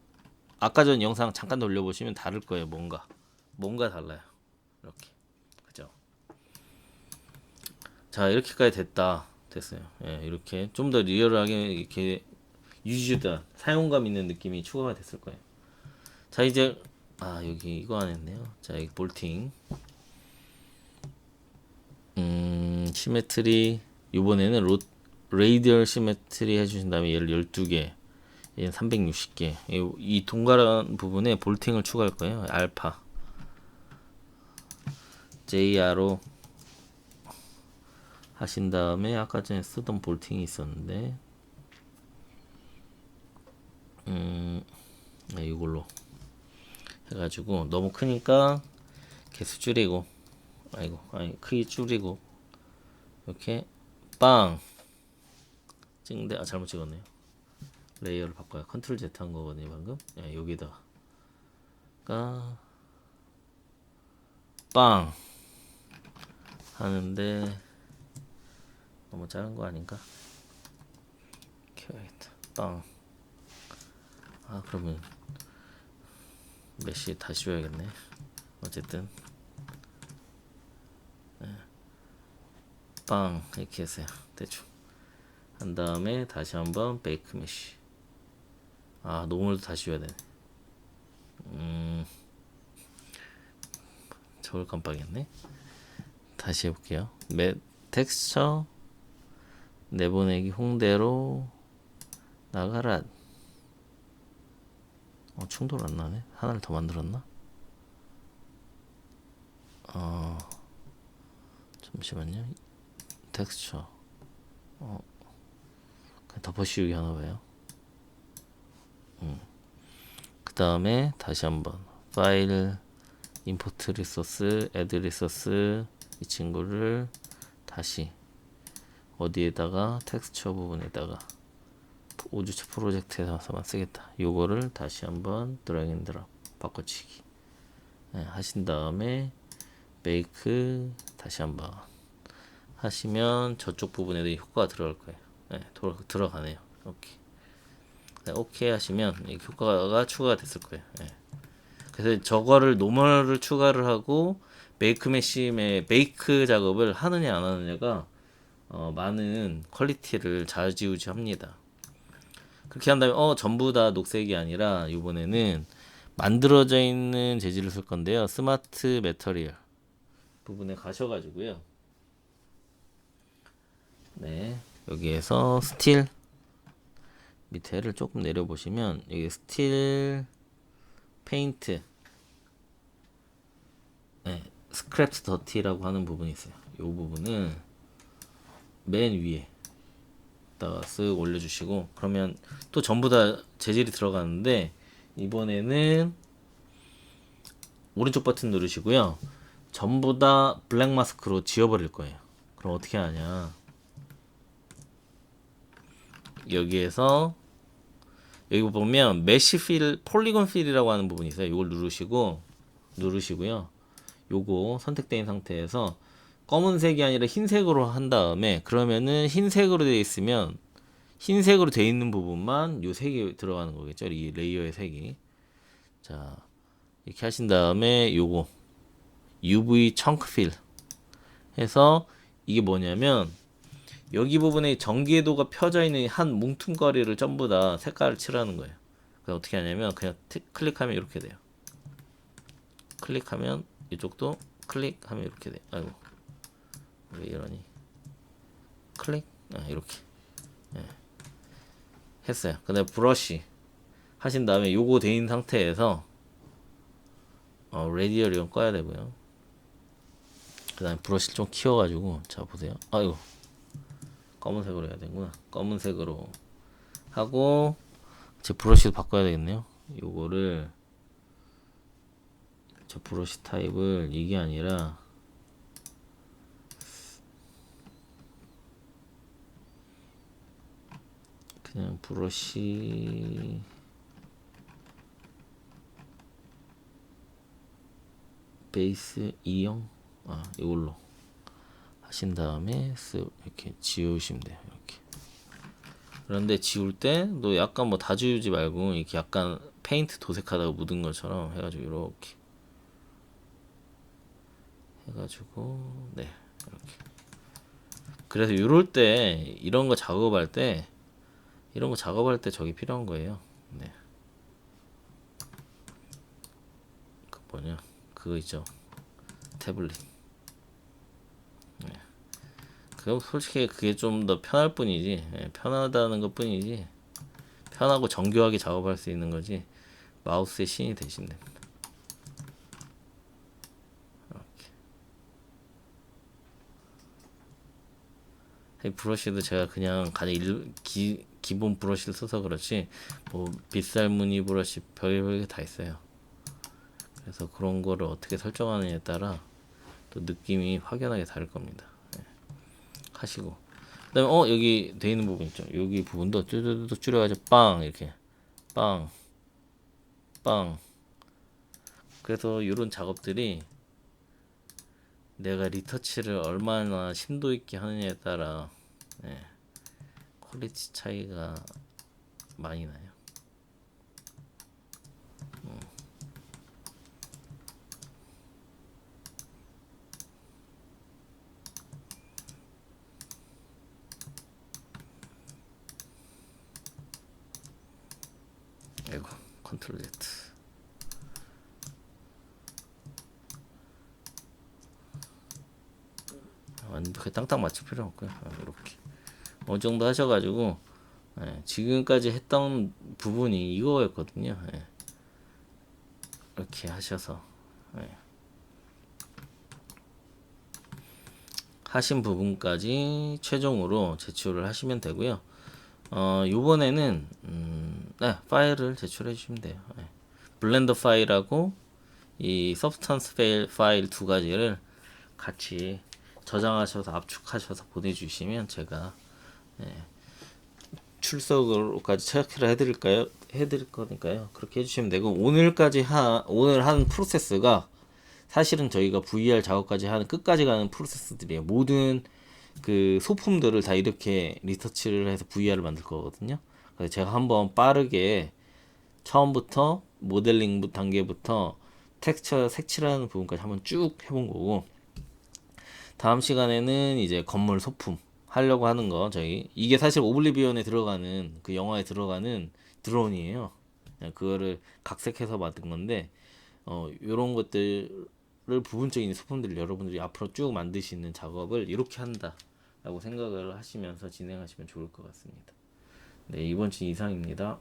아까 전 영상 잠깐 돌려보시면 다를 거예요. 뭔가 달라요. 이렇게. 그죠? 자, 이렇게까지 됐어요. 예, 이렇게 좀 더 리얼하게 이렇게 유즈다 사용감 있는 느낌이 추가가 됐을 거예요. 자, 이제 여기 이거 안 했네요. 자, 여기 볼팅 시메트리 이번에는 레이디얼 시메트리 해주신 다음에 얘를 12개 얘는 360개 이 동그란 부분에 볼팅을 추가할 거예요. 알파 JR로 하신 다음에 아까 전에 쓰던 볼팅이 있었는데 이걸로 해가지고 너무 크니까 개수 줄이고 크기 줄이고 이렇게 빵 찍는데 잘못 찍었네요. 레이어를 바꿔요. 컨트롤 Z 한 거거든요 방금. 여기다가 빵 하는데 너무 작은 거 아닌가? 켜야겠다. 빵. 그러면 메시 다시 줘야겠네. 어쨌든 빵 이렇게 했어요. 대충 한 다음에 다시 한번 베이크 메시. 노멀도 다시 줘야 되네. 저걸 깜빡했네. 다시 해볼게요. 텍스처 내보내기 홍대로 나가라. 충돌 안 나네. 하나를 더 만들었나? 잠시만요. 텍스처. 그냥 덮어씌우기 하나 봐요. 그 다음에 다시 한번 파일 임포트 리소스 애드 리소스 이 친구를 다시 어디에다가 텍스처 부분에다가 5주차 프로젝트에서만 쓰겠다. 요거를 다시 한번 드래그 앤 드롭 바꿔치기 하신 다음에 메이크 다시 한번 하시면 저쪽 부분에도 효과가 들어갈 거예요. 들어가네요. 오케이 하시면 이 효과가 추가가 됐을 거예요. 그래서 저거를 노멀을 추가를 하고 메이크 메시의 메이크 작업을 하느냐 안 하느냐가 많은 퀄리티를 좌지우지합니다. 그렇게 한 다음에 전부 다 녹색이 아니라 이번에는 만들어져 있는 재질을 쓸 건데요. 스마트 매터리얼 부분에 가셔가지고요. 네, 여기에서 스틸 밑에를 조금 내려보시면 여기 스틸 페인트, 네, 스크랩스 더티라고 하는 부분이 있어요. 이 부분은 맨 위에 다가 쓱 올려주시고, 그러면 또 전부 다 재질이 들어가는데 이번에는 오른쪽 버튼 누르시고요. 전부 다 블랙 마스크로 지워버릴 거예요. 그럼 어떻게 하냐? 여기에서 여기 보면 메쉬 필, 폴리곤 필이라고 하는 부분이 있어요. 이걸 누르시고요. 요거 선택된 상태에서 검은색이 아니라 흰색으로 한 다음에, 그러면은 흰색으로 되어 있으면 흰색으로 되어 있는 부분만 요 색이 들어가는 거겠죠. 이 레이어의 색이. 자, 이렇게 하신 다음에 요거 UV 청크 필 해서, 이게 뭐냐면 여기 부분에 전개도가 펴져 있는 한 뭉퉁거리를 전부 다 색깔을 칠하는 거예요. 그래서 어떻게 하냐면 그냥 클릭하면 이렇게 돼요. 클릭하면 이쪽도, 클릭하면 이렇게 돼요. 아이고, 왜 이러니? 클릭, 이렇게 했어요. 근데 브러쉬 하신 다음에 요거 돼 있는 상태에서 레디얼 이건 꺼야 되고요. 그 다음에 브러쉬를 좀 키워가지고, 자 보세요. 아이고, 검은색으로 해야 되구나. 검은색으로 하고, 제 브러쉬도 바꿔야 되겠네요. 요거를, 저 브러쉬 타입을 이게 아니라 그냥 브러쉬 베이스 2형, 이걸로 하신 다음에 쓱 이렇게 지우시면 돼요. 이렇게. 그런데 지울 때 너 약간 뭐 다 지우지 말고 이렇게 약간 페인트 도색하다가 묻은 것처럼 해가지고 이렇게 해가지고, 네, 이렇게. 그래서 이럴 때 이런 거 작업할 때 저기 필요한 거예요. 네. 그 뭐냐, 그거 있죠, 태블릿. 네. 그럼 솔직히 그게 좀 더 편할 뿐이지, 편하다는 것 뿐이지, 편하고 정교하게 작업할 수 있는 거지 마우스의 신이 되시면 됩니다. 이렇게. 브러쉬도 제가 그냥 가장 기본 브러쉬를 써서 그렇지, 뭐 빗살 무늬 브러쉬 별의별 게 다 있어요. 그래서 그런 거를 어떻게 설정하느냐에 따라 또 느낌이 확연하게 다를 겁니다. 하시고, 그다음에 여기 돼 있는 부분 있죠. 여기 부분도 뚜뚜뚜 줄여가지고 빵, 이렇게 빵, 빵. 그래서 이런 작업들이 내가 리터치를 얼마나 심도 있게 하느냐에 따라 퀄리티 차이가 많이 나요. 아이고, 컨트롤 Z. 완벽하게 땅땅 맞출 필요 없고요. 이렇게 어느 정도 하셔가지고, 지금까지 했던 부분이 이거였거든요. 이렇게 하셔서 하신 부분까지 최종으로 제출을 하시면 되고요. 요번에는 파일을 제출해 주시면 돼요. 블렌더 파일하고 이 서브스탄스 파일 두 가지를 같이 저장하셔서 압축하셔서 보내주시면 제가 출석으로까지 체크를 해드릴 거니까요. 그렇게 해주시면 되고, 오늘 한 프로세스가 사실은 저희가 VR 작업까지 하는 끝까지 가는 프로세스들이에요. 모든 그 소품들을 다 이렇게 리서치를 해서 VR을 만들 거거든요. 그래서 제가 한번 빠르게 처음부터 모델링 단계부터 텍스처 색칠하는 부분까지 한번 쭉 해본 거고, 다음 시간에는 이제 건물 소품 하려고 하는 거 저희 이게 사실 오블리비언에 들어가는 그 영화에 들어가는 드론이에요. 그냥 그거를 각색해서 만든 건데 요런 것들을 부분적인 소품들을 여러분들이 앞으로 쭉 만드시는 작업을 이렇게 한다라고 생각을 하시면서 진행하시면 좋을 것 같습니다. 네, 이번 주 이상입니다.